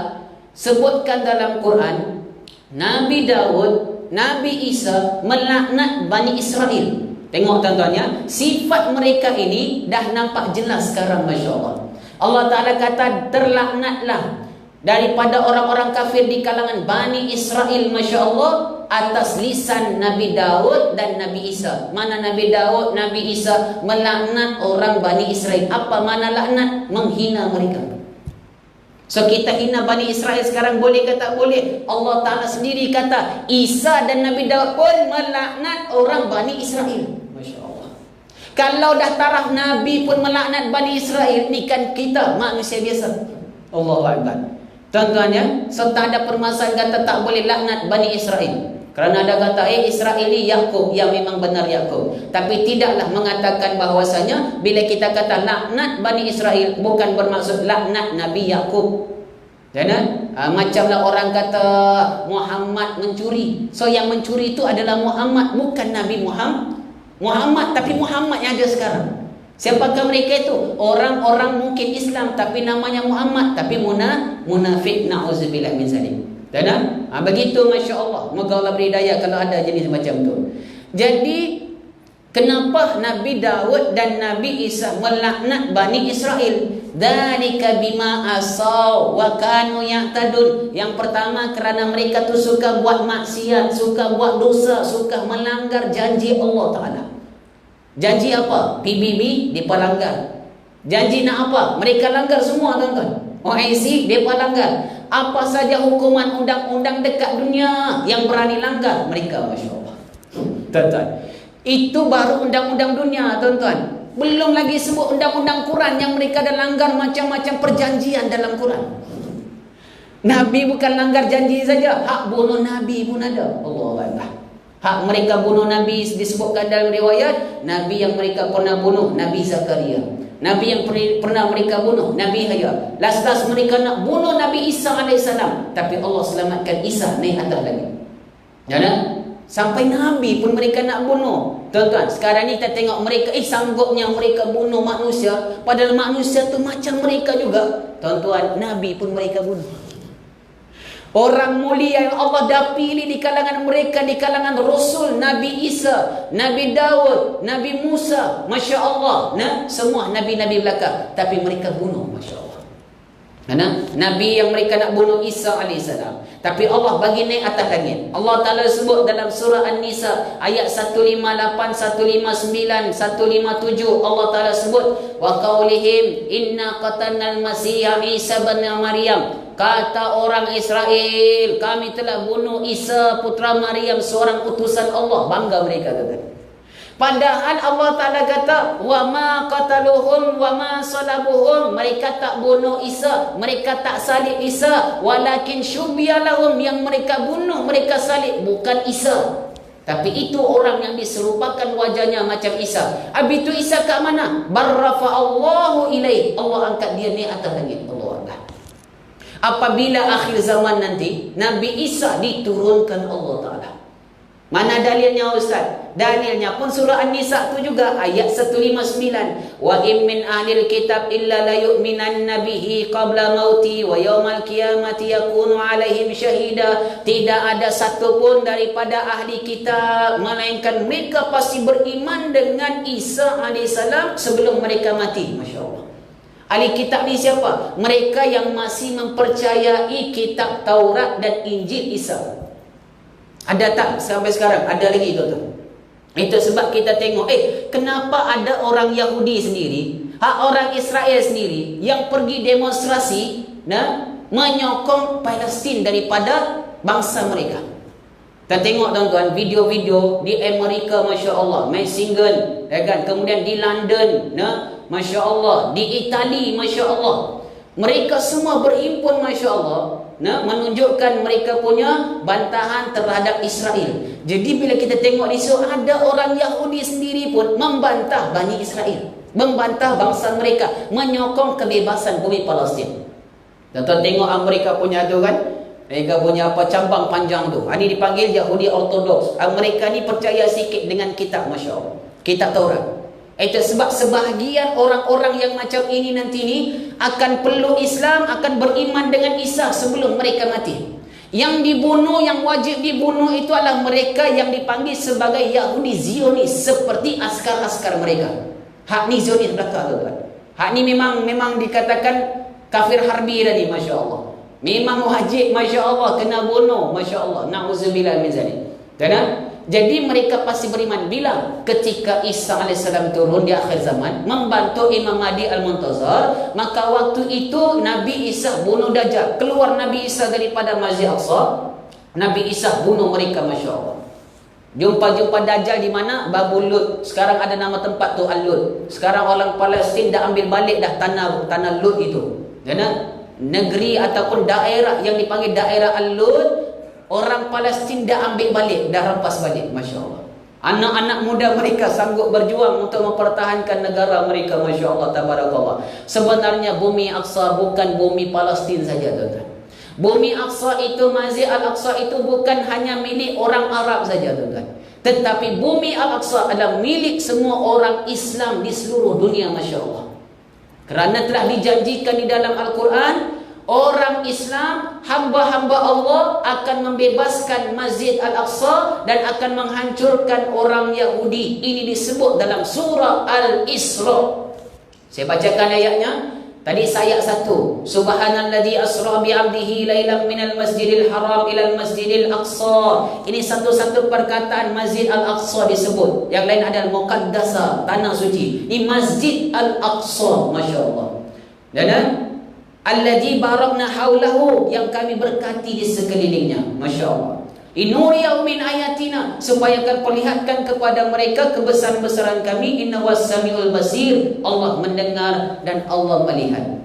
sebutkan dalam Quran Nabi Daud, Nabi Isa melaknat Bani Israel. Tengok tuan-tuan ya, sifat mereka ini dah nampak jelas sekarang, Masya Allah. Allah Ta'ala kata terlaknatlah daripada orang-orang kafir di kalangan Bani Israel, Masya Allah, atas lisan Nabi Daud dan Nabi Isa. Mana Nabi Daud, Nabi Isa melaknat orang Bani Israel. Apa mana laknat? Menghina mereka. So kita hina Bani Israel sekarang boleh ke tak boleh? Allah Ta'ala sendiri kata Isa dan Nabi Daud pun melaknat orang Bani Israel. Masya Allah. Kalau dah taraf Nabi pun melaknat Bani Israel, ni kan kita manusia biasa. Allahu Akbar. Tuan-tuan ya, so tak ada permasalahan kata tak boleh laknat Bani Israel. Kerana ada kata Israel ni Yakub, yang memang benar Yakub. Tapi tidaklah mengatakan bahawasanya bila kita kata laknat Bani Israel bukan bermaksud laknat Nabi Yakub. Jangan macamlah orang kata Muhammad mencuri. So yang mencuri itu adalah Muhammad, bukan Nabi Muhammad, tapi Muhammad yang ada sekarang. Siapakah mereka itu? Orang-orang mungkin Islam tapi namanya Muhammad, tapi munafik, na'udzubillah min zalik. Dan begitu, Masya Allah. Moga Allah beri daya kalau ada jenis macam tu. Jadi Kenapa Nabi Daud dan Nabi Isa melaknat Bani Israel? Dzalika bima asaw wa kanu ya'tadun. Yang pertama kerana mereka tu suka buat maksiat, suka buat dosa, suka melanggar janji Allah Ta'ala. Janji apa? PBB mereka langgar. Janji nak apa? Mereka langgar semua, tuan-tuan. OIC mereka langgar. Apa saja hukuman undang-undang dekat dunia yang berani langgar, mereka, Masya Allah. Tuan-tuan, itu baru undang-undang dunia, tuan-tuan. Belum lagi sebut undang-undang Quran yang mereka dah langgar macam-macam perjanjian dalam Quran. Nabi bukan langgar janji saja, hak bunuh Nabi pun ada. Allah Allah. Hak mereka bunuh Nabi disebutkan dalam riwayat. Nabi yang mereka pernah bunuh, Nabi Zakaria. Nabi yang pernah mereka bunuh, Nabi Yahya. Last mereka nak bunuh Nabi Isa AS, tapi Allah selamatkan Isa naik atas lagi. Jangan. Sampai Nabi pun mereka nak bunuh. Tuan-tuan, sekarang ni kita tengok mereka, sanggupnya mereka bunuh manusia. Padahal manusia tu macam mereka juga. Tuan-tuan, Nabi pun mereka bunuh. Orang mulia yang Allah dah pilih di kalangan mereka, di kalangan Rasul, Nabi Isa, Nabi Daud, Nabi Musa, Masya Allah. Nah, semua Nabi-Nabi belakang. Tapi mereka bunuh, Masya Allah. Nabi yang mereka nak bunuh Isa AS, tapi Allah bagi naik atas langit. Allah Ta'ala sebut dalam surah An-Nisa ayat 158, 159, 157. Allah Ta'ala sebut wa qaulihim inna qatalnal masih Isa bin Maryam. Kata orang Israel, kami telah bunuh Isa putra Maryam, seorang utusan Allah. Bangga mereka, kata. Padahal Allah Ta'ala kata wa ma qataluhum wa ma salabuhum. Mereka tak bunuh Isa, mereka tak salib Isa, walakin syubbiha lahum. Yang mereka bunuh, mereka salib bukan Isa, tapi itu orang yang diserupakan wajahnya macam Isa. Habis itu Isa kat mana? Barrafa Allahu ilaih. Allah angkat dia ni atas langit. Allah Allah. Apabila akhir zaman nanti, Nabi Isa diturunkan Allah Ta'ala. Mana dalilnya, Ustaz? Dalilnya pun surah An-Nisa tu juga ayat 159. Wa in min ahlil kitab illa la yu'minanna bihi qabla mauti wa yaumal qiyamati yakunu alaihim syahida. Tidak ada satu pun daripada ahli kitab melainkan mereka pasti beriman dengan Isa alaihissalam sebelum mereka mati. Masya Allah. Ahli kitab ni siapa? Mereka yang masih mempercayai kitab Taurat dan Injil Isa. Ada tak sampai sekarang? Ada lagi, tuan-tuan. Itu sebab kita tengok, kenapa ada orang Yahudi sendiri, orang Israel sendiri yang pergi demonstrasi, menyokong Palestin daripada bangsa mereka. Kita tengok, tuan-tuan, video-video di Amerika, Masya Allah, Michigan, kan? Kemudian di London, Masya Allah, di Itali, Masya Allah. Mereka semua berhimpun, Masya Allah, menunjukkan mereka punya bantahan terhadap Israel. Jadi bila kita tengok di situ, ada orang Yahudi sendiri pun membantah Bani Israel, membantah bangsa mereka, menyokong kebebasan bumi Palestin. Tuan-tuan tengok Amerika punya tu kan, mereka punya apa cabang panjang tu. Ini dipanggil Yahudi Ortodoks. Mereka ni percaya sikit dengan kitab, Masya Allah, kitab Taurat. Itu sebab sebahagian orang-orang yang macam ini nanti ni akan peluk Islam, akan beriman dengan Isa sebelum mereka mati. Yang dibunuh, yang wajib dibunuh itu adalah mereka yang dipanggil sebagai Yahudi Zionis, seperti askar-askar mereka. Hak ni Zionis belakang, tuan-tuan. Hak ni memang dikatakan kafir harbi tadi, Masya Allah. Memang wajib, Masya Allah, kena bunuh, Masya Allah. Na'udzubillah min zalik. Kenapa? Jadi mereka pasti beriman bila ketika Isa AS turun di akhir zaman membantu Imam Mahdi Al-Muntazar, maka waktu itu Nabi Isa bunuh Dajjal. Keluar Nabi Isa daripada Masjid Aqsa, Nabi Isa bunuh mereka, Masya Allah. Jumpa Dajjal di mana? Babu Lut. Sekarang ada nama tempat tu Al-Lut. Sekarang orang Palestin dah ambil balik dah tanah Lut itu. Jadi negeri ataupun daerah yang dipanggil daerah Al-Lut, orang Palestin dah ambil balik, dah rampas balik, Masya Allah. Anak-anak muda mereka sanggup berjuang untuk mempertahankan negara mereka, Masya Allah, tabarakallah. Sebenarnya bumi Aqsa bukan bumi Palestin saja, tuan-tuan. Bumi Aqsa itu, Masjid Al-Aqsa itu bukan hanya milik orang Arab saja, tuan-tuan. Tetapi bumi Al-Aqsa adalah milik semua orang Islam di seluruh dunia, Masya Allah. Kerana telah dijanjikan di dalam Al-Quran, orang Islam, hamba-hamba Allah akan membebaskan Masjid Al-Aqsa dan akan menghancurkan orang Yahudi. Ini disebut dalam surah Al-Isra. Saya bacakan ayatnya. Tadi ayat 1. Subhanalladzi asra bi 'abdihi lailan minal masjidil haram ilal masjidil aqsa. Ini satu-satu perkataan Masjid Al-Aqsa disebut. Yang lain adalah muqaddasa, tanah suci. Ini Masjid Al-Aqsa, masya-Allah. Dan alladzi barakna haulahu, yang kami berkati di sekelilingnya, masya-Allah. Inuriyahu min ayatina, supaya akan perlihatkan kepada mereka kebesaran-besaran kami. Inna was-sami'ul basir, Allah mendengar dan Allah melihat.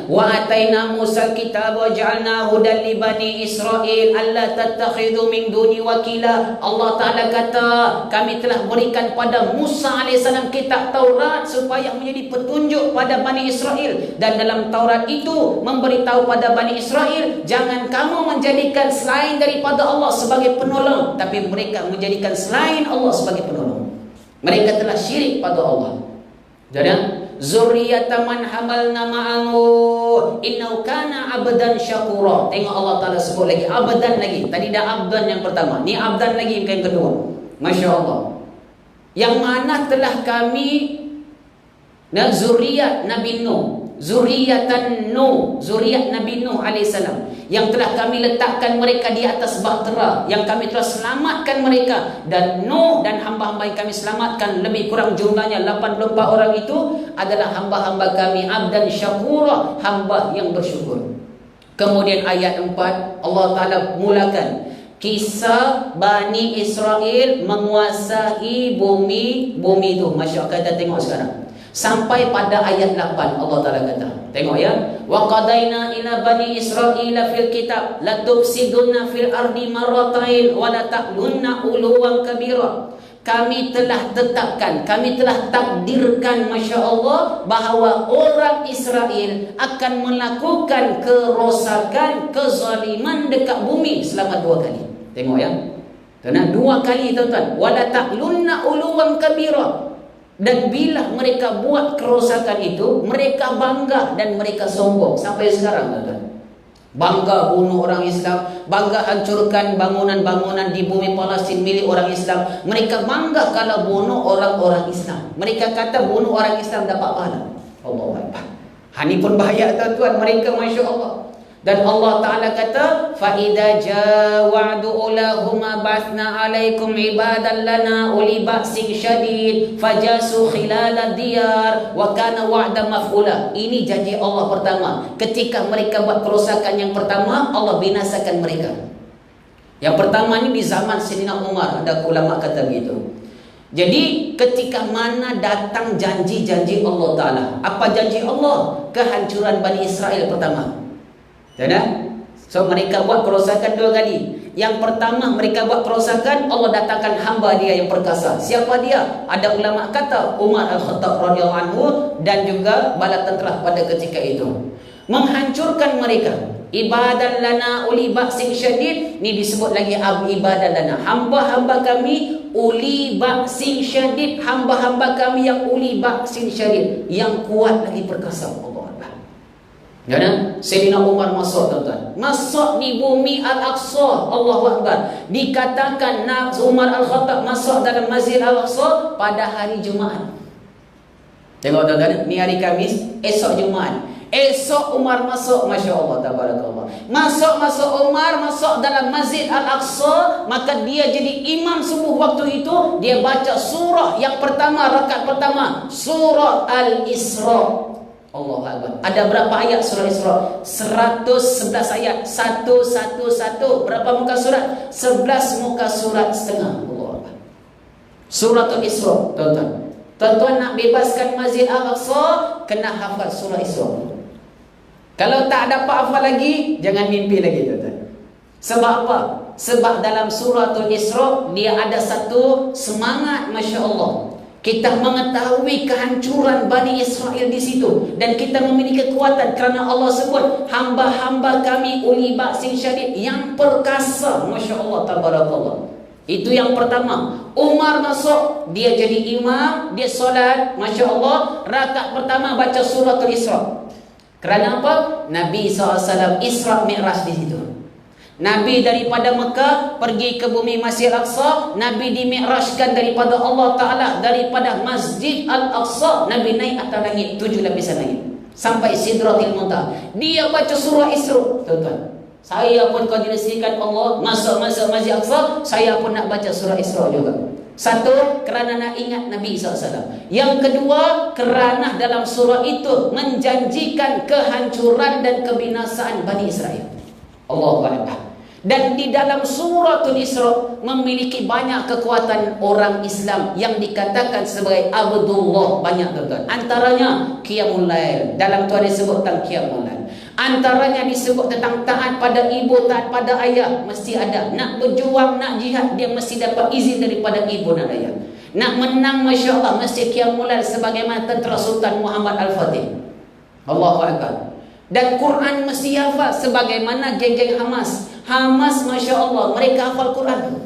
Wa ataina Musa al-kitab wa ja'alna hudan li bani Israil alla tattakhidhu min duni wakila. Allah Ta'ala kata, kami telah berikan pada Musa AS kitab Taurat supaya menjadi petunjuk pada Bani Israel. Dan dalam Taurat itu memberitahu pada Bani Israel, jangan kamu menjadikan selain daripada Allah sebagai penolong, tapi mereka menjadikan selain Allah sebagai penolong. Mereka telah syirik pada Allah. Jadi zurriyatan man hamalna ma'ahu innahu kana abdan syakura. Tengok Allah Ta'ala sebut lagi abdan lagi. Tadi dah abdan yang pertama, ni abdan lagi yang kedua. Masya Allah. Yang mana telah kami zuriat Nabi Nuh, zuriatan Nuh, zuriat Nabi Nuh alaihissalam, yang telah kami letakkan mereka di atas bahtera, yang kami telah selamatkan mereka. Dan Nuh dan hamba-hamba yang kami selamatkan, lebih kurang jumlahnya 84 orang itu adalah hamba-hamba kami abdan syakura, hamba yang bersyukur. Kemudian ayat 4 Allah Ta'ala mulakan kisah Bani Israel menguasai bumi itu. Masyarakat kita tengok sekarang sampai pada ayat 8 Allah Ta'ala kata, tengok ya, wa qadaina ila bani Israila fil kitab la tufsiduna fil ardi marratain wa la ta'lunna uluwan kabira. Kami telah tetapkan, kami telah takdirkan, Masya Allah, bahawa orang Israel akan melakukan kerosakan, kezaliman dekat bumi selama 2 kali. Tengok ya, karena 2 kali tuan-tuan, wa la ta'lunna uluwan kabira. Dan bila mereka buat kerosakan itu, mereka bangga dan mereka sombong sampai sekarang, tuan-tuan. Bangga bunuh orang Islam, bangga hancurkan bangunan-bangunan di bumi Palestin milik orang Islam. Mereka bangga kalau bunuh orang-orang Islam. Mereka kata bunuh orang Islam dapat pahala. Allahu Akbar. Ini pun bahaya, tuan-tuan, mereka, Masya Allah. Dan Allah Ta'ala kata, فَإِذَا جَاءَ وَعْدُ أُولَاهُمَا بَعَثْنَا عَلَيْكُمْ عِبَادًا لَنَا أُولِي بَأْسٍ شَدِيدٍ فَجَاسُوا خِلَالَ الدِّيَارِ وَكَانَ وَعْدًا مَفْعُولًا. Ini janji Allah pertama. Ketika mereka buat kerosakan yang pertama, Allah binasakan mereka. Yang pertama ini di zaman Sayyidina Umar, ada ulama kata begitu. Jadi ketika mana datang janji-janji Allah Ta'ala. Apa janji Allah? Kehancuran Bani Israel pertama. So mereka buat kerosakan 2 kali. Yang pertama mereka buat kerosakan, Allah datangkan hamba dia yang perkasa. Siapa dia? Ada ulama kata Umar Al-Khattab radhiyallahu anhu dan juga bala tentera pada ketika itu. Menghancurkan mereka. Ibadan lana uli ba'sin syadid. Ni disebut lagi ibadan lana, hamba-hamba kami uli ba'sin syadid, hamba-hamba kami yang uli ba'sin syadid, yang kuat lagi perkasa. Jangan Sayyidina Umar masuk, tuan-tuan. Masuk di bumi Al-Aqsa. Allahu Akbar. Dikatakan Umar Al-Khattab masuk dalam Masjid Al-Aqsa pada hari Jumaat. Tengok, tuan-tuan, ni hari Kamis, esok Jumaat. Esok Umar masuk, Masya Allah, tabarakallah. Masuk Umar masuk dalam Masjid Al-Aqsa, maka dia jadi imam subuh waktu itu. Dia baca surah yang pertama, rakaat pertama, surah Al-Isra. Allah Akbar. Ada berapa ayat surah Isra? 111 ayat. 111. Berapa muka surat? 11 muka surat setengah. Allah Akbar. Suratul Isra, tuan-tuan. Tuan-tuan nak bebaskan Masjid Al-Aqsa, kena hafal surah Isra. Kalau tak dapat hafal lagi, jangan mimpi lagi, tuan-tuan. Sebab apa? Sebab dalam suratul Isra dia ada satu semangat, Masya Allah. Kita mengetahui kehancuran Bani Israel di situ, dan kita memiliki kekuatan kerana Allah sebut hamba-hamba kami uli ba'sin syadid, yang perkasa. Masya Allah, tabarakallah. Itu yang pertama. Umar masuk, dia jadi imam, dia solat, Masya Allah. Rakaat pertama baca suratul Isra. Kerana apa? Nabi SAW Isra Mi'raj di situ. Nabi daripada Mekah pergi ke bumi Masjid Al-Aqsa, Nabi dimi'rajkan daripada Allah Ta'ala, daripada Masjid Al-Aqsa Nabi naik atas langit, 7 lapisan langit, sampai Sidratil Muntaha. Dia baca surah Isra. Tuan-tuan, saya pun kalau diresikan Allah masuk Masjid Al-Aqsa, saya pun nak baca surah Isra juga. Satu, kerana nak ingat Nabi SAW. Yang kedua, kerana dalam surah itu menjanjikan kehancuran dan kebinasaan Bani Israel. Allahu Akbar. Dan di dalam suratul Isra memiliki banyak kekuatan orang Islam yang dikatakan sebagai Abdullah, banyak tuan-tuan. Antaranya Qiyamul Lail. Dalam tu ada disebut tentang Qiyamul Lail. Antaranya disebut tentang taat pada ibu, taat pada ayah. Mesti ada. Nak berjuang, nak jihad, dia mesti dapat izin daripada ibu dan ayah. Nak menang, Masya Allah, mesti Qiyamul Lail sebagaimana tentera Sultan Muhammad Al-Fatih. Allahu Akbar. Dan Quran mesti hafal sebagaimana geng-geng Hamas. Hamas, Masya Allah, mereka hafal Quran.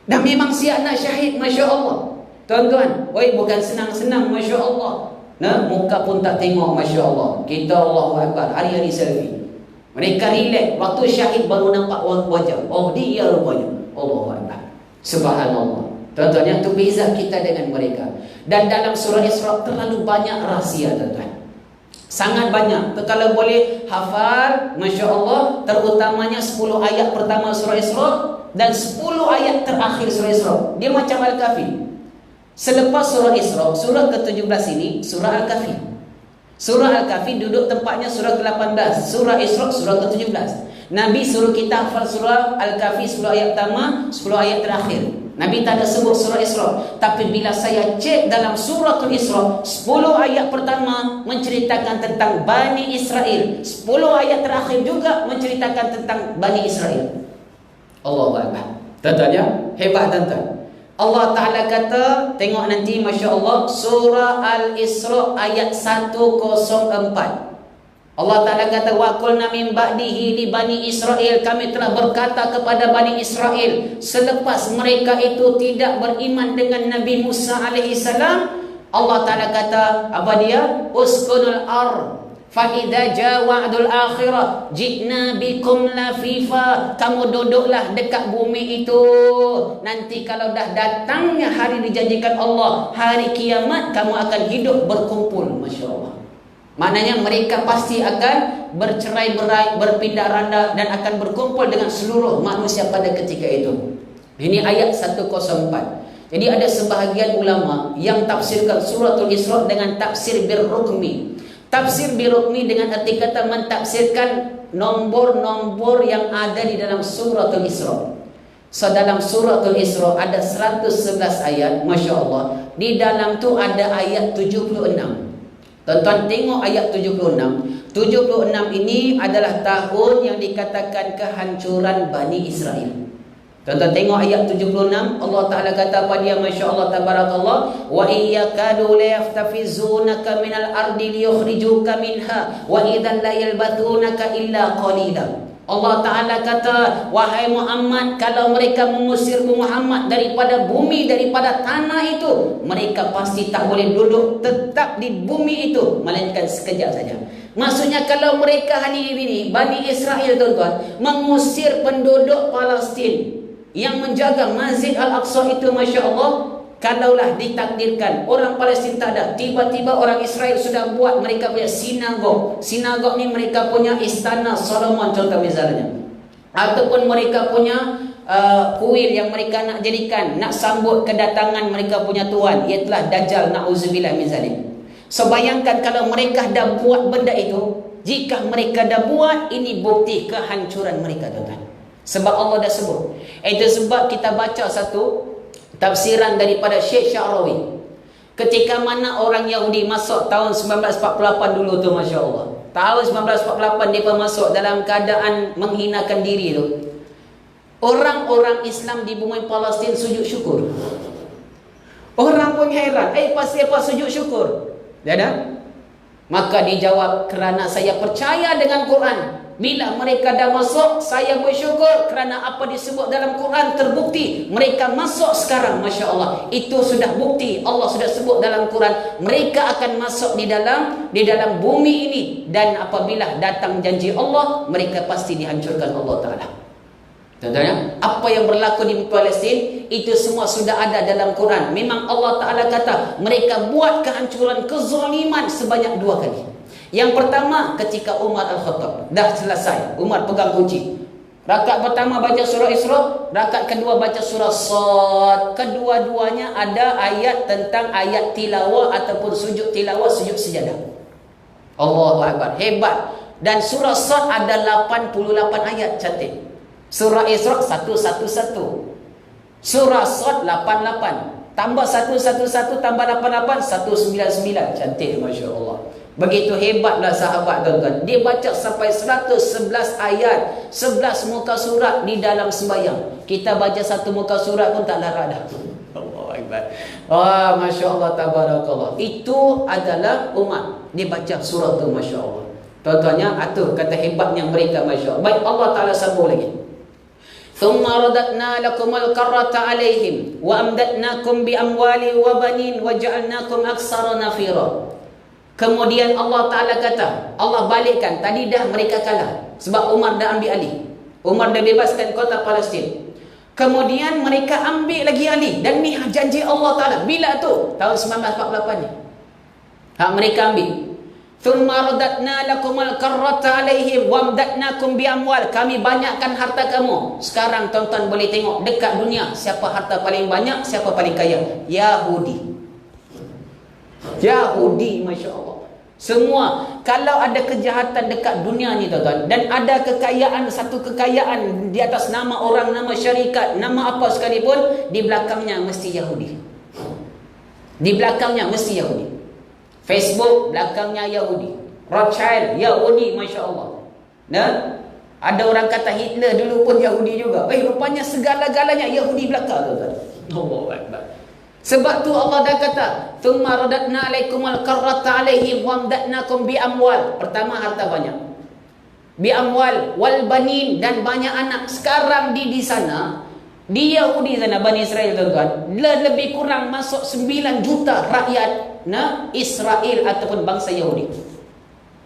Dan memang siap nak syahid, Masya Allah. Tuan-tuan, bukan senang-senang, Masya Allah. Nah, muka pun tak tengok, Masya Allah. Kita Allahu Akbar, hari-hari selfie. Mereka relax, waktu syahid baru nampak wajah. Oh, dia rupanya. Allahu Akbar. Subhanallah. Tuan-tuan, yang tu beza kita dengan mereka. Dan dalam surah Isra terlalu banyak rahsia, tuan-tuan. Sangat banyak. Kalau boleh hafal, Masya Allah, terutamanya 10 ayat pertama surah Isra dan 10 ayat terakhir surah Isra. Dia macam Al-Kahfi. Selepas surah Isra, surah ke-17 ini surah Al-Kahfi. Surah Al-Kahfi duduk tempatnya surah ke-18, surah Isra surah ke-17. Nabi suruh kita hafal surah Al-Kahfi 10 ayat pertama, 10 ayat terakhir. Nabi tak ada sebut surah Isra. Tapi bila saya cek dalam suratul Isra, 10 ayat pertama menceritakan tentang Bani Israel, 10 ayat terakhir juga menceritakan tentang Bani Israel. Allahu Akbar. Tuan-tuan, hebat tuan-tuan. Allah Ta'ala kata, tengok nanti Masya Allah, surah Al-Isra ayat 104. Allah Ta'ala kata, wa qulna min ba'dihi li Bani Israel, kami telah berkata kepada Bani Israel selepas mereka itu tidak beriman dengan Nabi Musa alaihissalam. Allah Ta'ala kata, apa dia? Uskunul ar fa idza jaa wa'dul akhirah ji'na bikum lafifa. Kamu duduklah dekat bumi itu, nanti kalau dah datangnya hari dijanjikan Allah, hari kiamat, kamu akan hidup berkumpul. Masya Allah. Maknanya mereka pasti akan bercerai-berai, berpindah randa dan akan berkumpul dengan seluruh manusia pada ketika itu. Ini ayat 104. Jadi ada sebahagian ulama yang tafsirkan suratul Isra dengan tafsir birrukmi. Tafsir birrukmi dengan arti kata mentafsirkan nombor-nombor yang ada di dalam suratul Isra. So dalam suratul Isra ada 111 ayat, Masya Allah. Di dalam tu ada ayat 76. Tuan-tuan tengok ayat 76. 76 ini adalah tahun yang dikatakan kehancuran Bani Israel. Tuan-tuan tengok ayat 76. Allah Ta'ala kata apa dia? Masya Allah, tabarakallah. Wa iyyakadu la yaftafizunaka minal ardi liyukhrijuka minha wa idzan la yalbathunaka illa qalila. Allah Ta'ala kata, wahai Muhammad, kalau mereka mengusirmu Muhammad daripada bumi, daripada tanah itu, mereka pasti tak boleh duduk tetap di bumi itu, melainkan sekejap saja. Maksudnya kalau mereka hari ini, Bani Israel tuan-tuan, mengusir penduduk Palestin yang menjaga Masjid Al-Aqsa itu, Masya Allah, kalaulah ditakdirkan orang Palestin tak ada, tiba-tiba orang Israel sudah buat mereka punya sinagog. Sinagog ni mereka punya istana Solomon contoh misalnya, ataupun mereka punya kuil yang mereka nak jadikan, nak sambut kedatangan mereka punya tuan, ialah Dajjal, na'udzubillah min zalik. So bayangkan kalau mereka dah buat benda itu, jika mereka dah buat, ini bukti kehancuran mereka tuan-tuan. Sebab Allah dah sebut. Itu sebab kita baca satu tafsiran daripada Syekh Sya'rawi. Ketika mana orang Yahudi masuk tahun 1948 dulu tu, Masya Allah. Tahun 1948 dia masuk dalam keadaan menghinakan diri tu. Orang-orang Islam di bumi Palestin sujud syukur. Orang pun heran, pasti apa sujud syukur? Dia ada? Maka dijawab, kerana saya percaya dengan Quran. Bila mereka dah masuk, saya bersyukur kerana apa disebut dalam Quran terbukti. Mereka masuk sekarang, Masya Allah. Itu sudah bukti. Allah sudah sebut dalam Quran. Mereka akan masuk di dalam bumi ini. Dan apabila datang janji Allah, mereka pasti dihancurkan Allah Ta'ala. Contohnya, apa yang berlaku di Palestin, itu semua sudah ada dalam Quran. Memang Allah Ta'ala kata, mereka buat kehancuran, kezaliman sebanyak 2 kali. Yang pertama, ketika Umar Al-Khattab dah selesai, Umar pegang kunci. Rakaat pertama baca surah Isra, rakaat kedua baca surah Sad. Kedua-duanya ada ayat tentang ayat tilawah ataupun sujud tilawah, sujud sejadah. Allahu Akbar, hebat. Dan surah Sad ada 88 ayat, cantik. Surah Isra 111. Surah Sad 88. Tambah 111 tambah 88 199. Cantik, Masya Allah. Begitu hebatlah sahabat tuan-tuan. Dia baca sampai 111 ayat, 11 muka surat di dalam sembahyang. Kita baca satu muka surat pun tak larat dah. Allahu Akbar. Wah, Masya Allah, tabarakallah. Itu adalah umat. Dia baca surat tu, Masya Allah. Tuan-tuannya, itu kata hebatnya mereka, Masya Allah. Baik, Allah Ta'ala sambung lagi. ثُمَّ رَدَدْنَا لَكُمُ الْكَرَّةَ عَلَيْهِمْ وَأَمْدَدْنَاكُمْ بِأَمْوَالٍ وَبَنِينَ وَجَعَلْنَاكُمْ أَكْثَرَ نَفِيرًا. Kemudian Allah Ta'ala kata, Allah balikkan, tadi dah mereka kalah sebab Umar dah ambil alih. Umar dah bebaskan kota Palestin. Kemudian mereka ambil lagi alih. Dan ni janji Allah Ta'ala. Bila tu? Tahun 1948 ni. Hak mereka ambil. ثُمَّ رَدَدْنَا لَكُمَ الْكَرَّةَ عَلَيْهِمْ وَأَمْدَدْنَاكُمْ بِأَمْوَالٍ. Kami banyakkan harta kamu. Sekarang tuan-tuan boleh tengok dekat dunia siapa harta paling banyak, siapa paling kaya. Yahudi. Yahudi, Masya Allah. Semua, kalau ada kejahatan dekat dunia ni tuan-tuan, dan ada kekayaan, satu kekayaan di atas nama orang, nama syarikat, nama apa sekalipun, di belakangnya mesti Yahudi. Di belakangnya mesti Yahudi. Facebook belakangnya Yahudi. Rothschild Yahudi, Masya Allah. Nah, ada orang kata Hitler dulu pun Yahudi juga. Rupanya segala-galanya Yahudi belakang, tuan-tuan. Allahu Akbar. Sebab tu Allah dah kata, "Tsumma radadna 'alaikumul karrata 'alaihim wa amdadnakum bi amwal." Pertama, harta banyak. Bi amwal wal banin, dan banyak anak. Sekarang di sana, di Yahudi sana, Bani Israel, tuan-tuan, lebih kurang masuk 9 juta rakyat Israel ataupun bangsa Yahudi.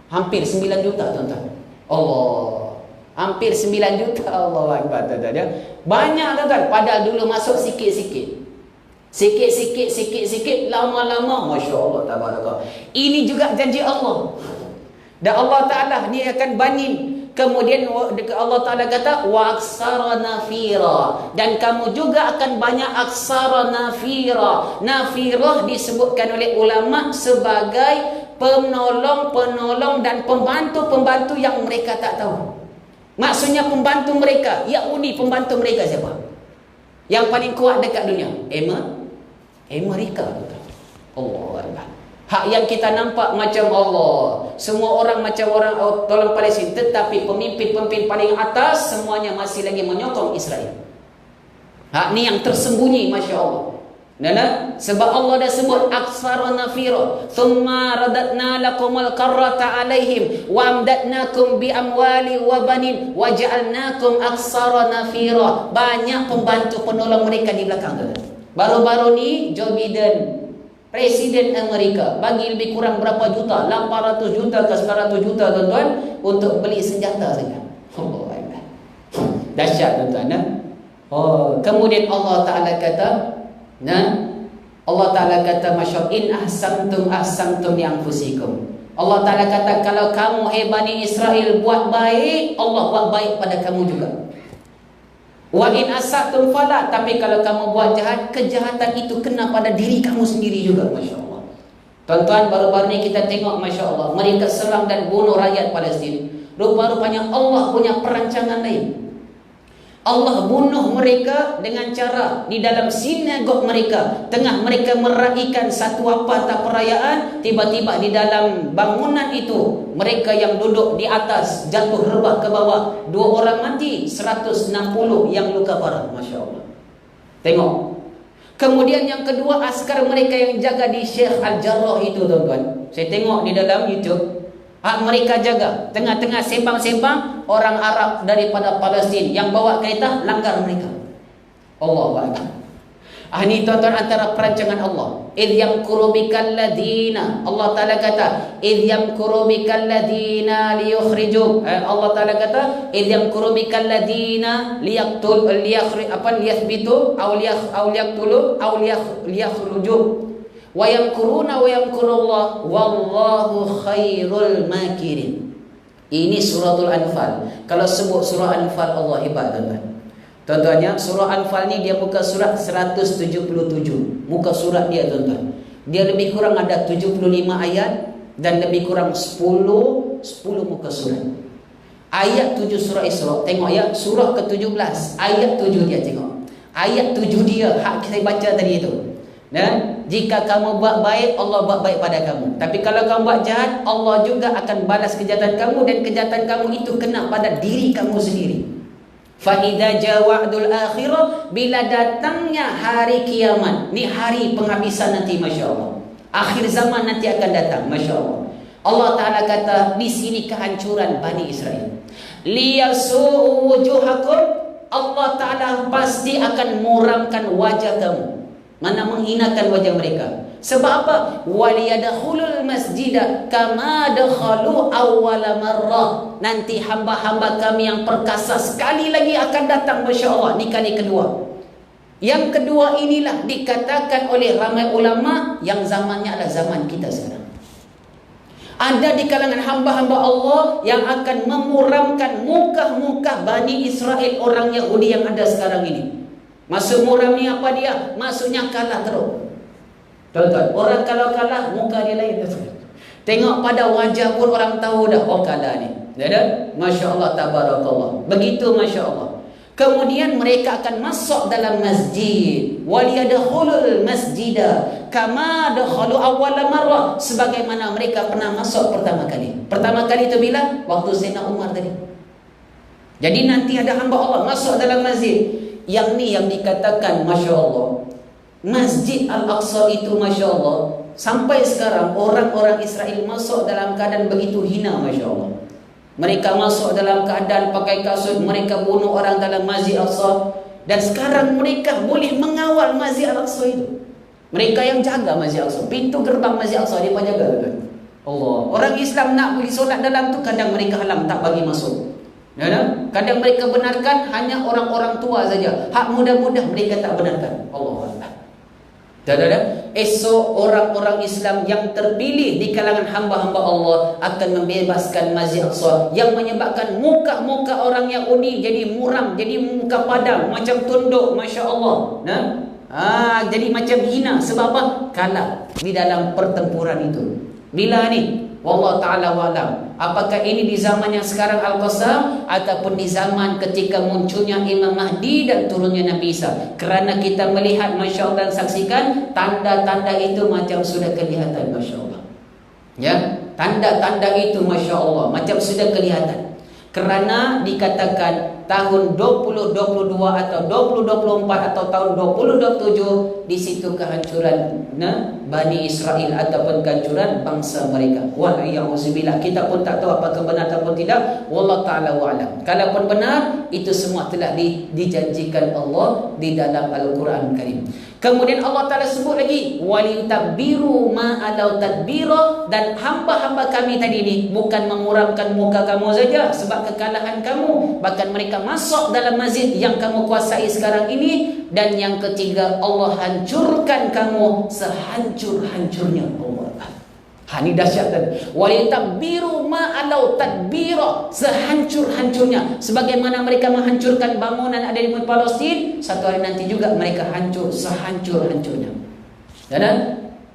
Hampir 9 juta, tuan-tuan. Allah. Hampir 9 juta. Allah Akbar, tuan-tuan. Banyak, tuan-tuan. Padahal dulu masuk sikit-sikit. Sikit-sikit, lama-lama, Masya Allah, tabarakallah. Ini juga janji Allah. Dan Allah Ta'ala ni akan banin. Kemudian Allah Ta'ala kata, wa aksara nafira. Dan kamu juga akan banyak aksara nafira. Nafirah disebutkan oleh ulama sebagai penolong-penolong dan pembantu-pembantu yang mereka tak tahu. Maksudnya pembantu mereka, Yahudi, pembantu mereka siapa? Yang paling kuat dekat dunia? Amerika. Allah Akbar. Hak yang kita nampak macam Allah, semua orang macam orang tolong Palestin, tetapi pemimpin-pemimpin paling atas semuanya masih lagi menyokong Israel. Hak ni yang tersembunyi, Masya Allah. Sebab Allah dah sebut aksara nafira, thumma radadna lakumul karrata alaihim wa amdadnakum bi amwali wa banin wa ja'alnakum aksara nafira. Banyak pembantu penolong mereka di belakang. Baru-baru ni Joe Biden, Presiden Amerika, bagi lebih kurang berapa juta, 800 juta ke 900 juta, tuan-tuan, untuk beli senjata saja. Allah Akbar. Dahsyat, tuan-tuan. Kemudian Allah Ta'ala kata, Allah Ta'ala kata, Masya in ahsantum li anfusikum. Allah Ta'ala kata, kalau kamu, Bani Israel, buat baik, Allah buat baik pada kamu juga. Wa in asatum fala, tapi kalau kamu buat jahat, kejahatan itu kena pada diri kamu sendiri juga. Masya Allah. Tuan-tuan, baru-baru ni kita tengok, Masya Allah, mereka serang dan bunuh rakyat Palestin. Rupa-rupanya Allah punya perancangan lain. Allah bunuh mereka dengan cara di dalam sinagog mereka. Tengah mereka meraihkan satu apa tak perayaan, tiba-tiba di dalam bangunan itu, mereka yang duduk di atas jatuh rebah ke bawah. 2 orang mati, 160 yang luka parah. Masya Allah. Tengok. Kemudian yang kedua, askar mereka yang jaga di Sheikh Al-Jarrah itu, tuan-tuan, Saya tengok di dalam YouTube, mereka jaga tengah-tengah sembang-sembang, orang Arab daripada Palestin yang bawa kereta langgar mereka. Allahu Akbar. Ini tuan-tuan antara perancangan Allah. Idh yamkuru bikal ladina, Allah Ta'ala kata, idh yamkuru bikal ladina liyukhrijuk. Allah Ta'ala kata, idh yamkuru bikal ladina liyathbitu aw liyaqtulu aw liyakhruju wa yamkuruna wa yamkurullah wallahu khairul makirin. Ini suratul Anfal. Kalau sebut surah Anfal, Allah hebat, tuan-tuan. Tuan-tuannya, surah Anfal ni dia muka surat 177. Muka surat dia, tuan-tuan. Dia lebih kurang ada 75 ayat dan lebih kurang 10 muka surat. Ayat 7 surah Isra, tengok ya, surah ke-17, ayat 7 dia tengok. Ayat 7 dia hak saya baca tadi itu. Dan jika kamu buat baik, Allah buat baik pada kamu. Tapi kalau kamu buat jahat, Allah juga akan balas kejahatan kamu, dan kejahatan kamu itu kena pada diri kamu sendiri. Fa'idha jawa'dul akhirah, bila datangnya hari kiamat, ni hari penghabisan nanti, Masya Allah. Akhir zaman nanti akan datang, Masya Allah. Allah Ta'ala kata, di sini kehancuran Bani Israel. Liyasu'u wujuhakum, Allah Ta'ala pasti akan muramkan wajah kamu. Mana menghinakan wajah mereka. Sebab apa? Waliyadkhulul masjidah kama dakhalu awwala marrah. Nanti hamba-hamba kami yang perkasa sekali lagi akan datang, Masya Allah. Ini kali kedua. Yang kedua inilah dikatakan oleh ramai ulama yang zamannya adalah zaman kita sekarang. Ada di kalangan hamba-hamba Allah yang akan memuramkan muka-muka Bani Israel, orang Yahudi yang ada sekarang ini. Maksud muram ni apa dia? Maksudnya kalah teruk. Tuan-tuan, orang kalau kalah, muka dia lain. Tengok pada wajah pun orang tahu dah, oh kalah ni. Ya, Masya Allah, tabarakallah. Begitu, Masya Allah. Kemudian mereka akan masuk dalam masjid. Waliyadkhulul masjidah kama dakhalu awwala marrah, sebagaimana mereka pernah masuk pertama kali. Pertama kali itu bila? Waktu Sayyidina Umar tadi. Jadi nanti ada hamba Allah masuk dalam masjid. Yang ni yang dikatakan, Masya Allah, Masjid Al-Aqsa itu, Masya Allah, sampai sekarang orang-orang Israel masuk dalam keadaan begitu hina, Masya Allah. Mereka masuk dalam keadaan pakai kasut, mereka bunuh orang dalam Masjid Al-Aqsa. Dan sekarang mereka boleh mengawal Masjid Al-Aqsa itu. Mereka yang jaga Masjid Al-Aqsa, pintu gerbang Masjid Al-Aqsa dia jaga, kan? Allah. Orang Islam nak pergi solat dalam tu, kadang mereka halang, tak bagi masuk. Ya, kadang mereka benarkan hanya orang-orang tua saja. Hak muda-muda mereka tak benarkan. Allah. Esok orang-orang Islam yang terpilih di kalangan hamba-hamba Allah akan membebaskan Masjid Aqsa, yang menyebabkan muka-muka orang Yahudi jadi muram, jadi muka padam, macam tunduk, Masya Allah. Jadi macam hina. Sebab apa? Kalah di dalam pertempuran itu. Bila ni? Wallah ta'ala wa'alam. Apakah ini di zaman yang sekarang Al-Qassam, ataupun di zaman ketika munculnya Imam Mahdi dan turunnya Nabi Isa? Kerana kita melihat, Masya Allah, dan saksikan tanda-tanda itu macam sudah kelihatan, Masya Allah. Ya, tanda-tanda itu, Masya Allah, macam sudah kelihatan. Kerana dikatakan tahun 2022 atau 2024 atau tahun 2027, di situ kehancuran Bani Israel ataupun kehancuran bangsa mereka. Wa'iyyahuzubillah. Kita pun tak tahu apakah benar ataupun tidak. Wallah ta'ala wa'alam. Kalaupun benar, itu semua telah dijanjikan Allah di dalam Al-Quran Karim. Kemudian Allah Ta'ala sebut lagi, walitabbiru ma'alau tadbira, dan hamba-hamba kami tadi ni bukan memuramkan muka kamu saja sebab kekalahan kamu, bahkan mereka masuk dalam masjid yang kamu kuasai sekarang ini. Dan yang ketiga, Allah hancurkan kamu sehancur-hancurnya. Allah. Ini dahsyat tadi. Walitabbiru ma'alau tadbira, sehancur-hancurnya. Sebagaimana mereka menghancurkan bangunan ada di Palestin, satu hari nanti juga mereka hancur sehancur-hancurnya.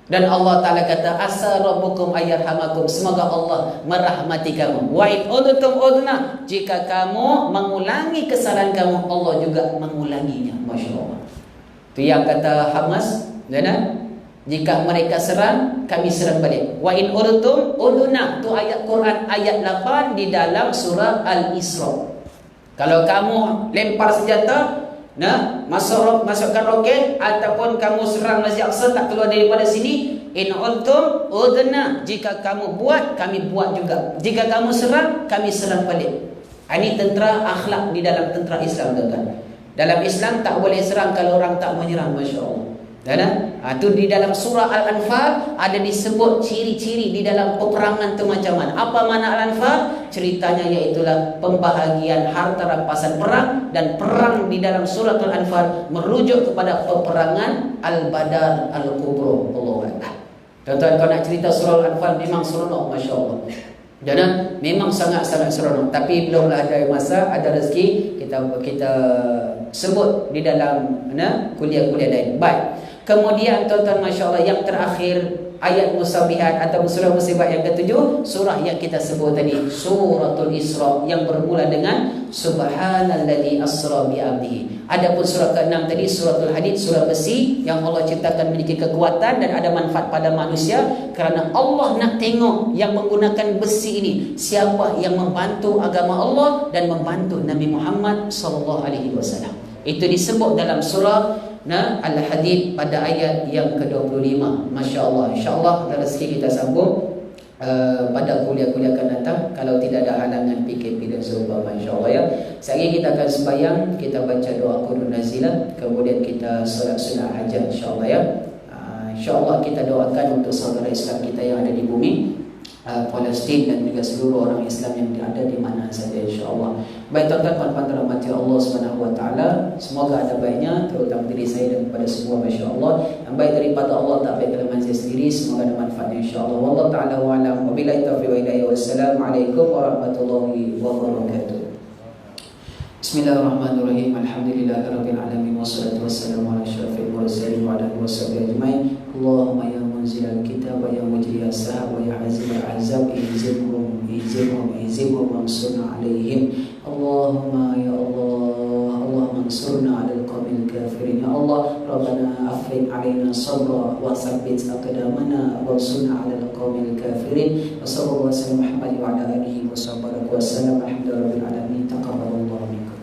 Dan Allah Ta'ala kata, asa rabbukum ayyarhamakum, semoga Allah merahmati kamu. Wa in udtum udna, jika kamu mengulangi kesalahan kamu, Allah juga mengulanginya. Masya Allah. Itu yang kata Hamas. Jika mereka serang, kami serang balik. Wa in udtum udna, itu ayat Quran ayat 8 di dalam surah Al-Isra. Kalau kamu lempar senjata, masukkan roket ataupun kamu serang Masjid Aqsa tak keluar daripada sini. In ultum udna, jika kamu buat kami buat juga, jika kamu serang kami serang balik. Ini tentera akhlak di dalam tentera Islam, tuan-tuan. Dalam Islam tak boleh serang kalau orang tak menyerang, masya-Allah. Itu di dalam surah Al-Anfal ada disebut ciri-ciri di dalam peperangan tu macam mana. Apa makna Al-Anfal? Ceritanya iaitulah pembahagian harta rampasan perang, dan perang di dalam surah Al-Anfal merujuk kepada peperangan Al-Badar Al-Kubra. Allahu Akbar. Tuan-tuan, kalau nak cerita surah Al-Anfal memang seronok, masya-Allah. Dan memang sangat-sangat seronok. Tapi belumlah ada masa, ada rezeki kita sebut di dalam kuliah-kuliah lain. Baik. Kemudian tuan-tuan, masya-Allah, yang terakhir ayat musabihat atau surah musibat yang ketujuh, surah yang kita sebut tadi, suratul Isra, yang bermula dengan subhanalladzi asra bi 'abdihi. Adapun surah ke-6 tadi suratul Hadid, surah besi yang Allah ciptakan memiliki kekuatan dan ada manfaat pada manusia, kerana Allah nak tengok yang menggunakan besi ini siapa yang membantu agama Allah dan membantu Nabi Muhammad sallallahu alaihi wasallam. Itu disebut dalam surah Al-Hadid pada ayat yang ke-25. Masya-Allah. Insya-Allah ada rezeki kita sambung pada kuliah-kuliah akan datang kalau tidak ada halangan PKP dan seumpama, insya-Allah ya. Sekali kita akan sembahyang, kita baca doa qunut nazilah, kemudian kita solat sunat hajat, insya-Allah ya. Insya-Allah kita doakan untuk saudara Islam kita yang ada di bumi Palestin dan juga seluruh orang Islam yang ada di mana saja, insya-Allah. Baik tuan-tuan, puan-puan rahmati Allah Subhanahu wa taala, semoga ada baiknya terutama diri saya dan kepada semua, masya-Allah. Yang baik daripada Allah tak baik kelemahan saya sendiri, semoga ada manfaatnya, insya-Allah. Wallahu taala wa alam. Wabillahi taufiq wa hidayah. Wassalamualaikum warahmatullahi wabarakatuh. Bismillahirrahmanirrahim. Alhamdulillahirabbil alamin wassalatu wassalamu ala asyrafil mursalin wa ala alihi washabbihi ajmain. Allahumma ya munzilal kitab wa ya mujriyas sahab wa ya hazilal azab izhibhum wansurna alaihim. Allahumma ya Allah, Allahumma ansurna alal qawmil kafirin. Ya Allah, Rabbana afriq alaina sabra wa tsabbit aqdamana wansurna alal qawmil kafirin. Wa sallallahu alaihi wa sallam Muhammad wa ala alihi wa sahbihi wa sallam. Alhamdulillahirabbil alamin. Taqabbalallahu minkum.